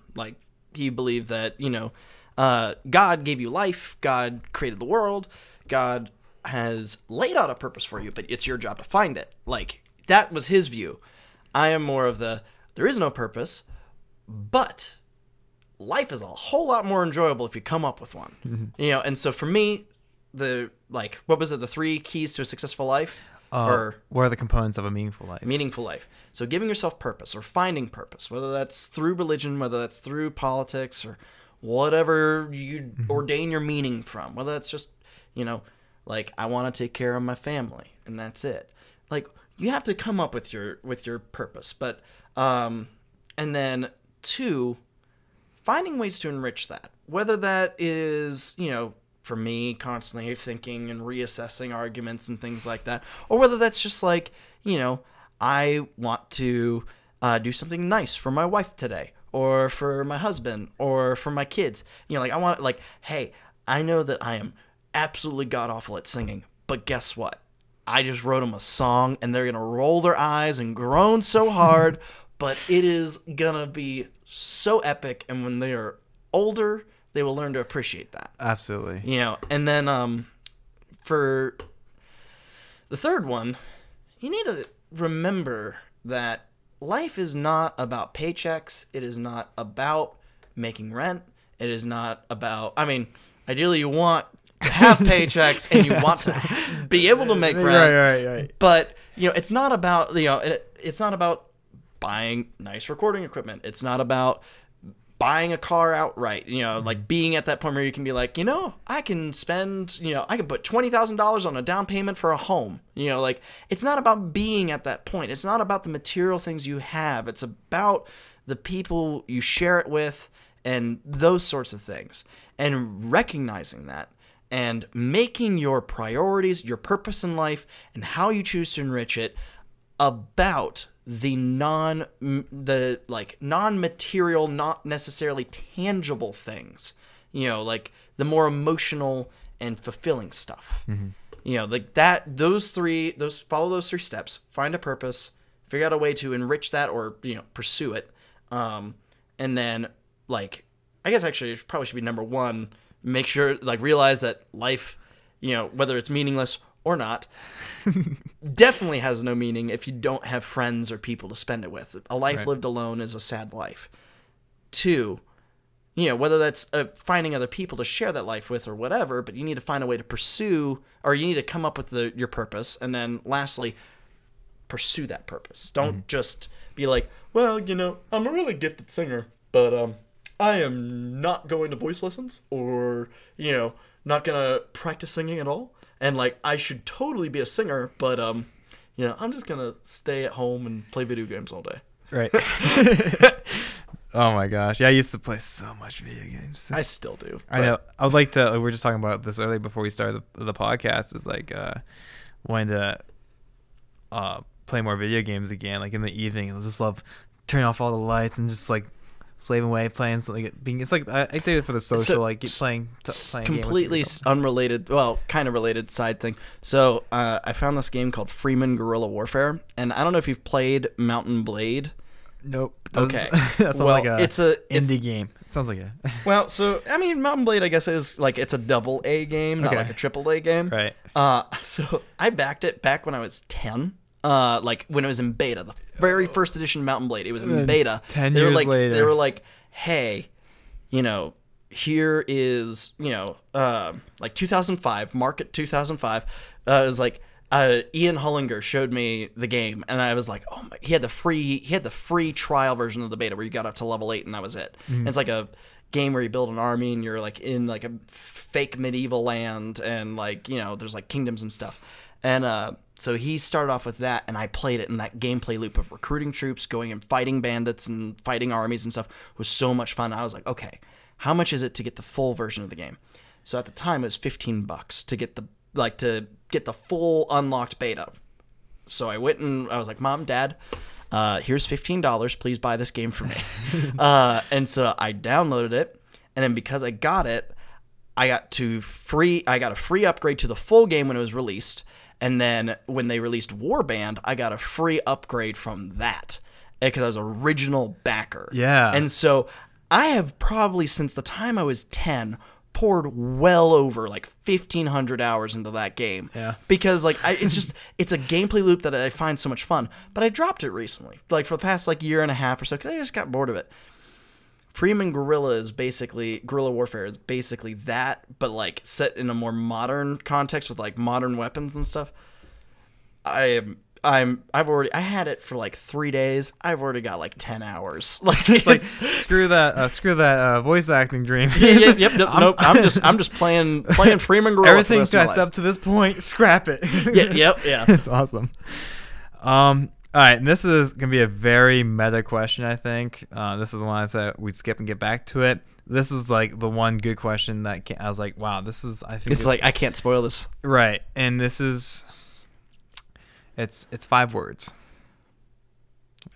He believed that, God gave you life, God created the world, God has laid out a purpose for you, but it's your job to find it. That was his view. I am more of there is no purpose, but life is a whole lot more enjoyable if you come up with one. Mm-hmm. And so for me, what was it, the 3 keys to a successful life? Or what are the components of a meaningful life? Meaningful life. So giving yourself purpose or finding purpose, whether that's through religion, whether that's through politics, or whatever you ordain your meaning from, whether that's just, I want to take care of my family and that's it. You have to come up with your purpose. But, and then 2, finding ways to enrich that, whether that is, for me, constantly thinking and reassessing arguments and things like that, or whether that's just like, I want to do something nice for my wife today, or for my husband, or for my kids. I want, like, hey, I know that I am absolutely god-awful at singing, but guess what? I just wrote them a song, and they're going to roll their eyes and groan so hard, but it is going to be so epic, and when they are older, they will learn to appreciate that. Absolutely. And then for the third one, you need to remember that life is not about paychecks. It is not about making rent. It is not about, ideally you want to have paychecks and you want to be able to make rent. Right. But, it's not about, it's not about buying nice recording equipment. It's not about buying a car outright, like being at that point where you can be like, I can spend, I can put $20,000 on a down payment for a home. Like, it's not about being at that point. It's not about the material things you have. It's about the people you share it with and those sorts of things. And recognizing that and making your priorities, your purpose in life, and how you choose to enrich it about the non-material, not necessarily tangible things, like the more emotional and fulfilling stuff. Like that, follow those three steps, find a purpose, figure out a way to enrich that or, pursue it. And then, like, I guess actually it probably should be number one, make sure, like, realize that life, whether it's meaningless or not, definitely has no meaning if you don't have friends or people to spend it with. A life lived alone is a sad life. 2, whether that's finding other people to share that life with or whatever, but you need to find a way to pursue, or you need to come up with your purpose. And then lastly, pursue that purpose. Don't just be like, well, I'm a really gifted singer, but I am not going to voice lessons, or, not going to practice singing at all. And, like, I should totally be a singer, but, I'm just going to stay at home and play video games all day. Right. Oh, my gosh. Yeah, I used to play so much video games. I still do. I know. I would like to, we were just talking about this earlier before we started the podcast. It's like wanting to play more video games again, like in the evening. I just love turning off all the lights and just, like, slaving away, playing something. It's like I do it for the social, like playing completely unrelated, well, kind of related side thing. So I found this game called Freeman Guerrilla Warfare, and I don't know if you've played Mountain Blade. Nope. Okay. That sounds like it's indie game. It sounds like a well, so Mountain Blade, I guess, is like, it's a double A game, not like a triple A game. Right. So I backed it back when I was 10. Like when it was in beta, the very first edition of Mountain Blade, it was in beta. 10 years later, they were like, hey, here is, like 2005, market 2005. It was like, Ian Hollinger showed me the game, and I was like, oh my, he had the free trial version of the beta where you got up to level 8, and that was it. And it's like a game where you build an army, and you're like in like a fake medieval land, and like, there's like kingdoms and stuff. And so he started off with that, and I played it, and that gameplay loop of recruiting troops, going and fighting bandits and fighting armies and stuff was so much fun. I was like, okay, how much is it to get the full version of the game? So at the time, it was $15 to get the full unlocked beta. So I went and I was like, Mom, Dad, here's $15. Please buy this game for me. And so I downloaded it, and then because I got it, I got a free upgrade to the full game when it was released. And then when they released Warband, I got a free upgrade from that because I was an original backer. Yeah. And so I have probably, since the time I was 10, poured well over like 1,500 hours into that game. Yeah. Because like it's a gameplay loop that I find so much fun. But I dropped it recently, like for the past like year and a half or so, because I just got bored of it. Freeman Guerrilla Warfare is basically that, but like set in a more modern context with like modern weapons and stuff. I had it for like 3 days. I've already got like 10 hours. Like it's like screw that voice acting dream. Nope. I'm just playing Freeman Guerrilla. Everything's got up to this point. Scrap it. Yeah. It's awesome. All right, and this is going to be a very meta question, I think. This is the one I said we'd skip and get back to it. this is like the one good question that I was like, wow, this is, I think it's like, I can't spoil this. Right. And this is, it's 5 words.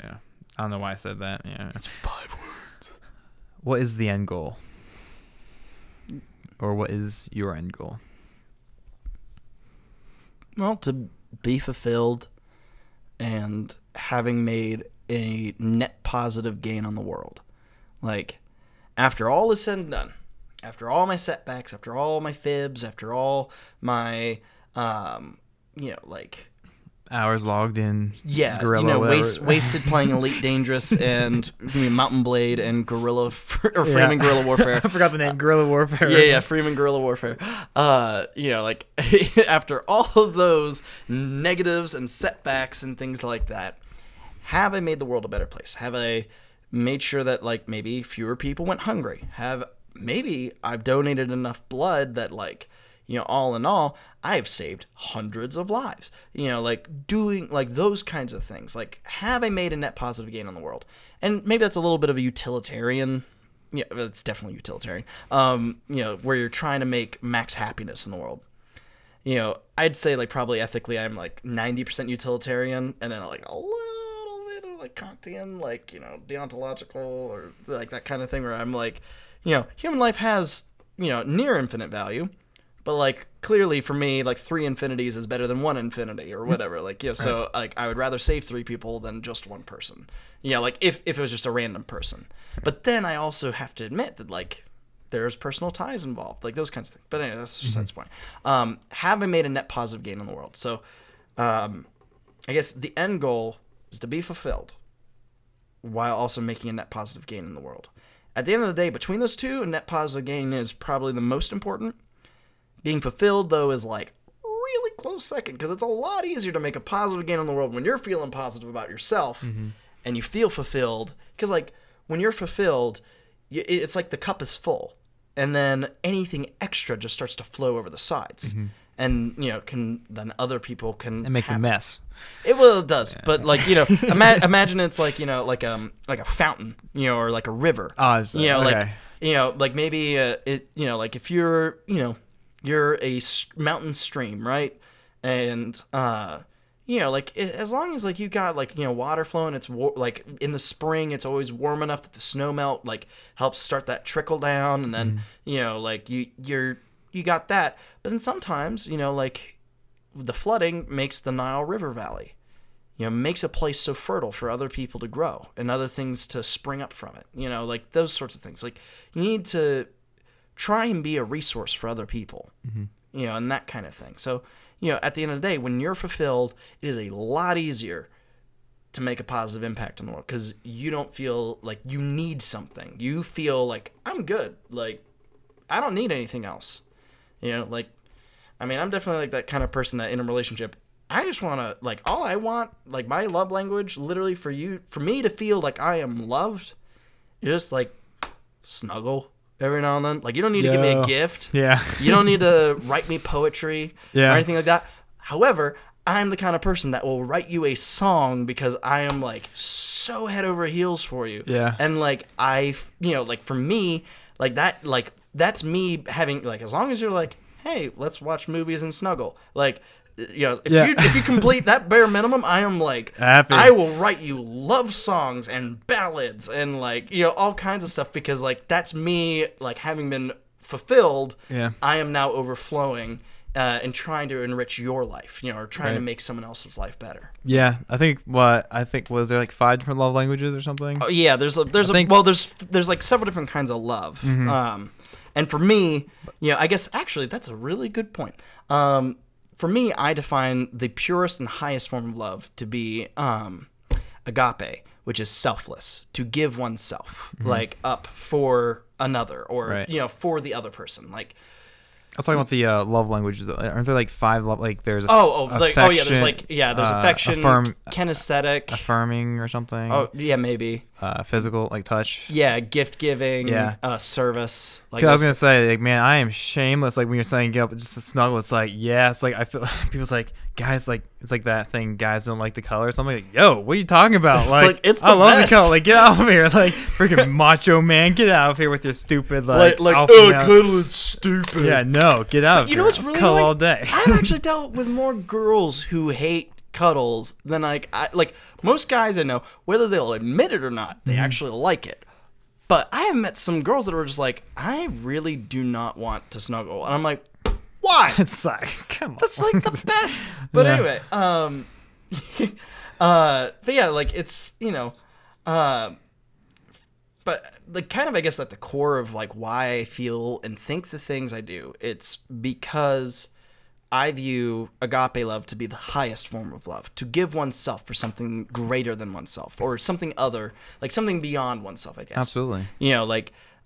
Yeah. I don't know why I said that. Yeah. It's 5 words. What is the end goal? Or what is your end goal? Well, to be fulfilled and having made a net positive gain on the world. Like, after all is said and done, after all my setbacks, after all my fibs, after all my, like... Hours logged in. Yeah, Guerrilla, wasted playing Elite Dangerous and Mountain Blade and Freeman Guerrilla Warfare. I forgot the name, Guerrilla Warfare. Yeah, Freeman Guerrilla Warfare. Like, after all of those negatives and setbacks and things like that, have I made the world a better place? Have I made sure that, like, maybe fewer people went hungry? Maybe I've donated enough blood that, like, all in all, I've saved hundreds of lives. Like, doing, like, those kinds of things. Like, have I made a net positive gain on the world? And maybe that's a little bit of a utilitarian. Yeah, it's definitely utilitarian. Where you're trying to make max happiness in the world. I'd say, like, probably ethically, I'm, like, 90% utilitarian, and then, like, a little bit of, like, Kantian, like, deontological, or, like, that kind of thing, where I'm, like, human life has, near infinite value. But, like, clearly for me, like, 3 infinities is better than 1 infinity or whatever. Like, so, like, I would rather save 3 people than just 1 person. Like, if it was just a random person. But then I also have to admit that, like, there's personal ties involved. Like, those kinds of things. But anyway, that's just the point. Have I made a net positive gain in the world? So, I guess the end goal is to be fulfilled while also making a net positive gain in the world. At the end of the day, between those two, a net positive gain is probably the most important. Being fulfilled, though, is, like, really close second, because it's a lot easier to make a positive gain in the world when you're feeling positive about yourself and you feel fulfilled. Because, like, when you're fulfilled, it's like the cup is full, and then anything extra just starts to flow over the sides. And, then other people can... It makes a mess. It does. Yeah. But, like, imagine it's like, like a fountain, or like a river. Like maybe like if you're, you're a mountain stream, right? And, like, as long as, like, you got, like, water flowing, it's, like, in the spring, it's always warm enough that the snow melt, like, helps start that trickle down, and then, like, you got that. But then sometimes, like, the flooding makes the Nile River Valley, makes a place so fertile for other people to grow and other things to spring up from it, like, those sorts of things. Like, you need to try and be a resource for other people, and that kind of thing. So, at the end of the day, when you're fulfilled, it is a lot easier to make a positive impact on the world, because you don't feel like you need something. You feel like, I'm good. Like, I don't need anything else. Like, I mean, I'm definitely, like, that kind of person that in a relationship, I just want to, like, all I want, like, my love language, literally for me to feel like I am loved, is just, like, snuggle every now and then. Like, you don't need to give me a gift. Yeah. You don't need to write me poetry or anything like that. However, I'm the kind of person that will write you a song because I am, like, so head over heels for you. Yeah. And, like, like, for me, like, that, like, that's me having, like, as long as you're like, hey, let's watch movies and snuggle. Like, if you complete that bare minimum, I am, like, happy. I will write you love songs and ballads and, like, all kinds of stuff, because, like, that's me, like, having been fulfilled. Yeah. I am now overflowing and trying to enrich your life, or trying to make someone else's life better. Yeah, I think was there like 5 different love languages or something? Oh yeah, there's like several different kinds of love. And for me, I guess actually that's a really good point. For me, I define the purest and highest form of love to be agape, which is selfless, to give oneself, like, up for another, or, for the other person. Like, I was talking about the love languages. Aren't there like 5 love? Like there's there's affection, kinesthetic, affirming or something. Oh yeah, maybe. Physical, like touch. Yeah, gift giving. Yeah. Service. Like I was gonna say, like, man, I am shameless. Like when you're saying get up, just a snuggle. It's like, yeah, it's like I feel like people's like, guys, like it's like that thing. Guys don't like the color. So I'm like, yo, what are you talking about? It's I love the color. Like, get out of here, like freaking macho man, get out of here with your stupid cuddling stupid. Yeah, no, get out. You know what's really cuddle all day. I've actually dealt with more girls who hate cuddles than most guys I know, whether they'll admit it or not, they actually like it. But I have met some girls that were just like, I really do not want to snuggle, and I'm like, why? It's like, come on, that's like the best. But anyway, but yeah, like it's but like kind of I guess at the core of like why I feel and think the things I do, it's because I view agape love to be the highest form of love, to give oneself for something greater than oneself, or something other, like something beyond oneself, I guess. Absolutely.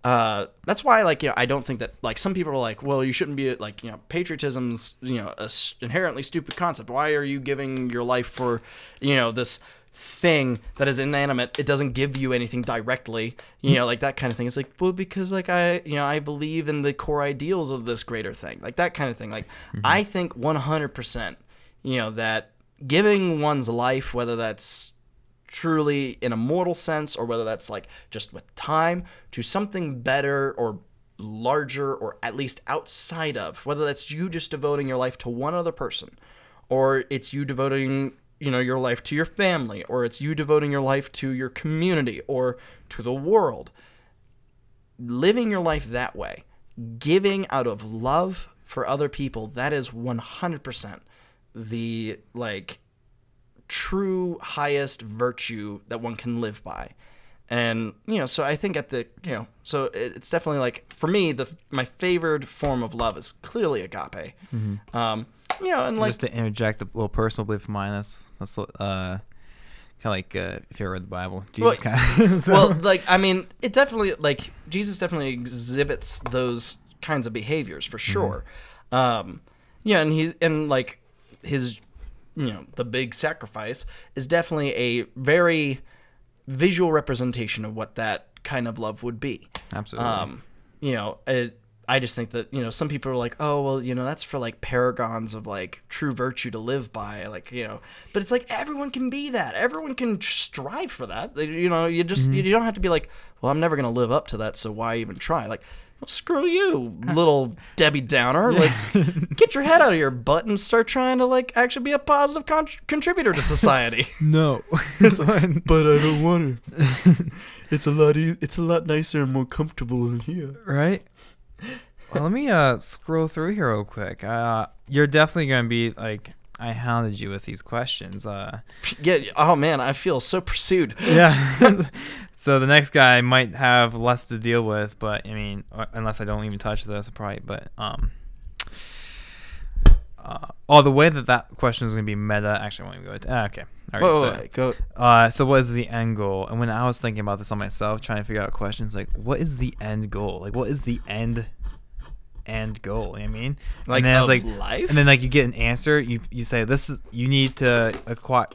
That's why, I don't think that, some people are like, well, you shouldn't be, patriotism's, a inherently stupid concept. Why are you giving your life for, this thing that is inanimate? It doesn't give you anything directly, that kind of thing. It's like, well, because I believe in the core ideals of this greater thing, like that kind of thing. I think 100%, that giving one's life, whether that's truly in a mortal sense or whether that's just with time, to something better or larger, or at least outside of, whether that's you just devoting your life to one other person, or it's you devoting your life to your family, or it's you devoting your life to your community or to the world. Living your life that way, giving out of love for other people, that is 100% the true highest virtue that one can live by. And so I think so it's definitely for me, my favored form of love is clearly agape. And just to interject a little personal belief of mine, that's kind of like if you ever read the Bible, Jesus kind of. It definitely Jesus definitely exhibits those kinds of behaviors for sure. And he's his the big sacrifice is definitely a very visual representation of what that kind of love would be. Absolutely. I just think that, some people are like, oh, well, that's for paragons of true virtue to live by, but it's everyone can be that. Everyone can strive for that. You don't have to be like, well, I'm never going to live up to that, so why even try? Well, screw you, little Debbie Downer. Get your head out of your butt and start trying to actually be a positive contributor to society. No, but I don't want to. It's a lot nicer and more comfortable in here, right? Well, let me scroll through here real quick. You're definitely gonna be I hounded you with these questions. Yeah. Oh man, I feel so pursued. Yeah. So the next guy might have less to deal with, but I mean, unless I don't even touch this, probably. But the way that question is gonna be meta. Actually, I won't even go into. Okay. All right. Go. So what is the end goal? And when I was thinking about this on myself, trying to figure out questions what is the end goal? What is the end goal? You know what I mean? And then life? And then you get an answer. You say this is, you need to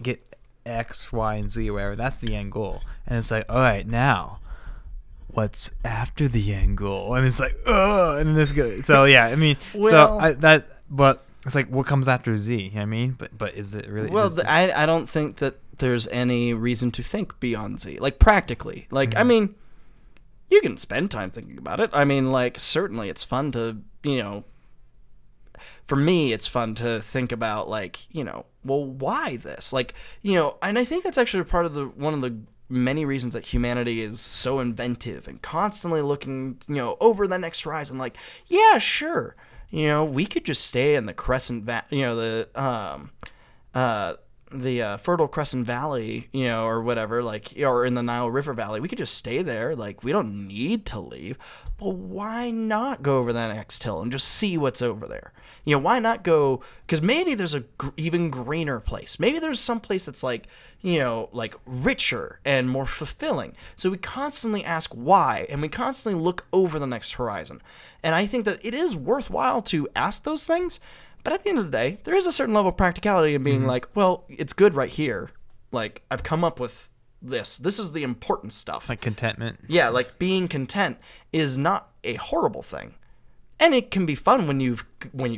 get X, Y, and Z, or whatever. That's the end goal. And it's all right, now what's after the end goal? And it's and then this goes. So yeah, I mean, but it's what comes after Z? You know what I mean? But is it really? Well, I don't think that there's any reason to think beyond Z. Practically. I mean, you can spend time thinking about it. I mean, certainly it's fun to, for me, it's fun to think about, well, why this? And I think that's actually part of one of the many reasons that humanity is so inventive and constantly looking, over the next horizon. Yeah, sure. We could just stay in the Crescent the Fertile Crescent Valley, or whatever, or in the Nile River Valley. We could just stay there. We don't need to leave. But why not go over that next hill and just see what's over there? Why not go? Because maybe there's a even greener place. Maybe there's some place that's like, like richer and more fulfilling. So we constantly ask why, and we constantly look over the next horizon. And I think that it is worthwhile to ask those things. But at the end of the day, there is a certain level of practicality in being like, well, it's good right here. Like, I've come up with this. This is the important stuff. Like contentment. Yeah, like being content is not a horrible thing. And it can be fun when you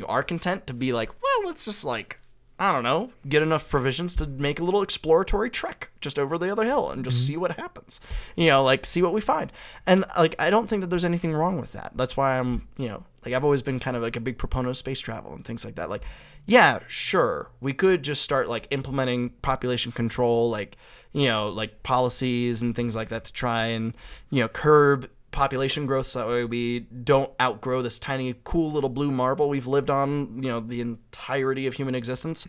are content to be like, well, let's just like, I don't know, get enough provisions to make a little exploratory trek just over the other hill and just see what happens. Like see what we find. And like I don't think that there's anything wrong with that. That's why I'm, like I've always been kind of like a big proponent of space travel and things like that. Like, yeah, sure, we could just start like implementing population control, like, like policies and things like that to try and, curb population growth so that way we don't outgrow this tiny cool little blue marble we've lived on the entirety of human existence.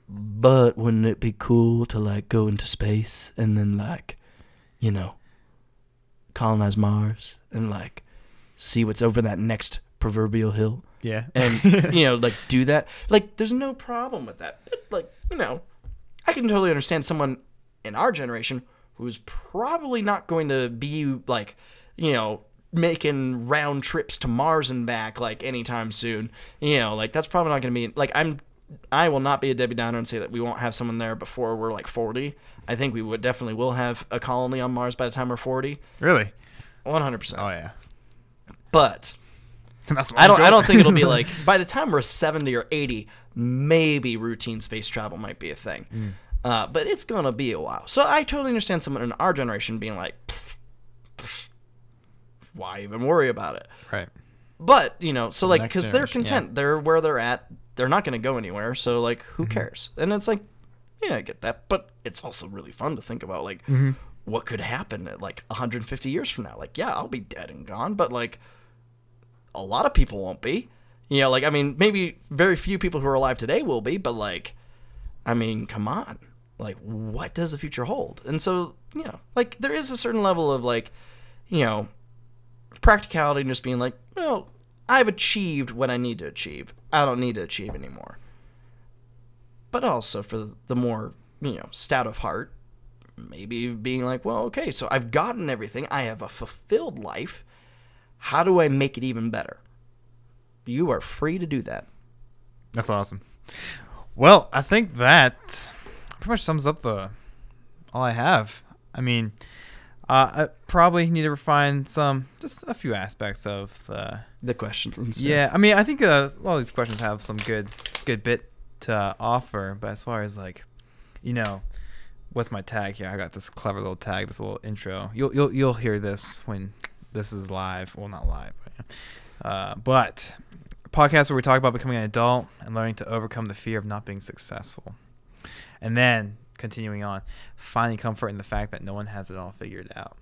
But wouldn't it be cool to like go into space and then like colonize Mars and like see what's over that next proverbial hill? Yeah. And like do that. Like there's no problem with that. But like I can totally understand someone in our generation who's probably not going to be like making round trips to Mars and back like anytime soon. Like that's probably not going to be like I will not be a Debbie Downer and say that we won't have someone there before we're like 40. I think we definitely will have a colony on Mars by the time we're 40. Really? 100%. Oh yeah. But I don't think it'll be like by the time we're 70 or 80, maybe routine space travel might be a thing. But it's going to be a while. So I totally understand someone in our generation being like, why even worry about it? Right. But, so like, because they're content. Yeah. They're where they're at. They're not going to go anywhere. So like, who cares? And it's like, yeah, I get that. But it's also really fun to think about like, what could happen at like 150 years from now? Like, yeah, I'll be dead and gone. But like, a lot of people won't be. Like, I mean, maybe very few people who are alive today will be. But like, I mean, come on. Like, what does the future hold? And so, like, there is a certain level of, like, practicality and just being like, well, I've achieved what I need to achieve. I don't need to achieve anymore. But also for the more, stout of heart, maybe being like, well, okay, so I've gotten everything. I have a fulfilled life. How do I make it even better? You are free to do that. That's awesome. Well, I think that pretty much sums up all I have. I mean, I probably need to refine just a few aspects of the questions and stuff. Yeah, I mean, I think a lot of these questions have some good bit to offer. But as far as like, what's my tag here? I got this clever little tag, this little intro. You'll hear this when this is live. Well, not live, but a podcast where we talk about becoming an adult and learning to overcome the fear of not being successful. And then, continuing on, finding comfort in the fact that no one has it all figured out.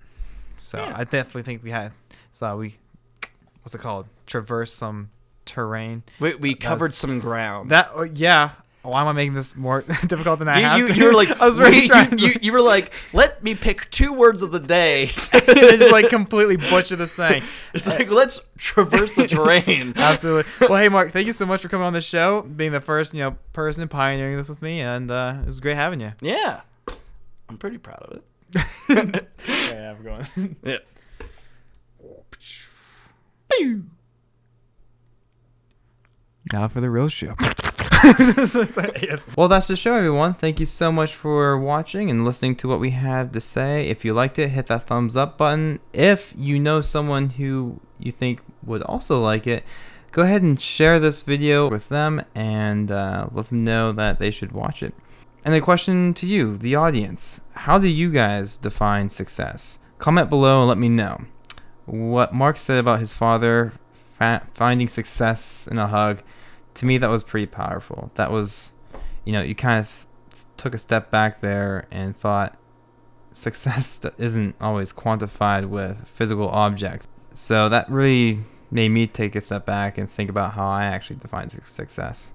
So yeah. I definitely think we what's it called? Traverse some terrain. We covered some ground. Yeah. Why am I making this more difficult than I have to? You were like, I was really trying. You were like, let me pick 2 words of the day. I just like completely butcher the saying. It's like, let's traverse the terrain. Absolutely. Well, hey, Mark, thank you so much for coming on the show, being the first person pioneering this with me, and it was great having you. Yeah, I'm pretty proud of it. Yeah, I'm going. Yeah. Now for the real show. Yes. Well, that's the show, everyone. Thank you so much for watching and listening to what we have to say. If you liked it, hit that thumbs up button. If you know someone who you think would also like it, go ahead and share this video with them and let them know that they should watch it. And a question to you, the audience: how do you guys define success? Comment below and let me know. What Mark said about his father finding success in a hug, to me that was pretty powerful. That was, you kind of took a step back there and thought success isn't always quantified with physical objects. So that really made me take a step back and think about how I actually define success.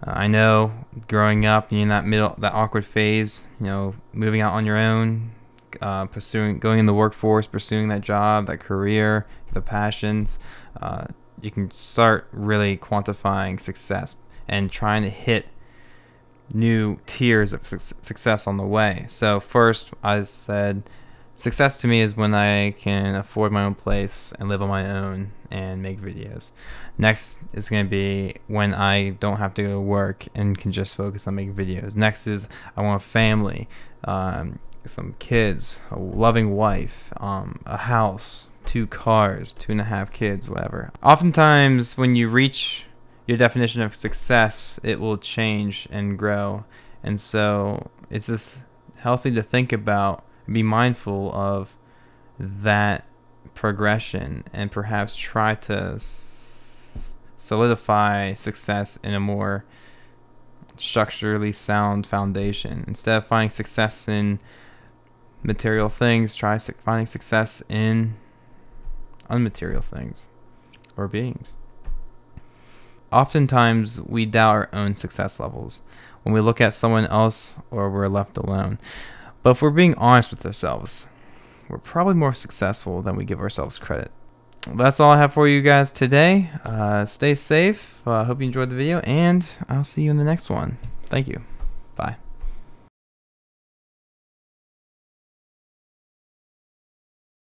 I know growing up in that awkward phase, moving out on your own, going in the workforce, pursuing that job, that career, the passions, you can start really quantifying success and trying to hit new tiers of success on the way. So first, I said success to me is when I can afford my own place and live on my own and make videos. Next is going to be when I don't have to go to work and can just focus on making videos. Next is I want a family, some kids, a loving wife, a house, 2 cars, 2.5 kids, whatever. Oftentimes when you reach your definition of success, it will change and grow. And so it's just healthy to think about, be mindful of that progression, and perhaps try to solidify success in a more structurally sound foundation. Instead of finding success in material things, try finding success in unmaterial things or beings. Oftentimes we doubt our own success levels when we look at someone else or we're left alone. But if we're being honest with ourselves, we're probably more successful than we give ourselves credit. That's all I have for you guys today. Stay safe. Hope you enjoyed the video, and I'll see you in the next one. Thank you. Bye.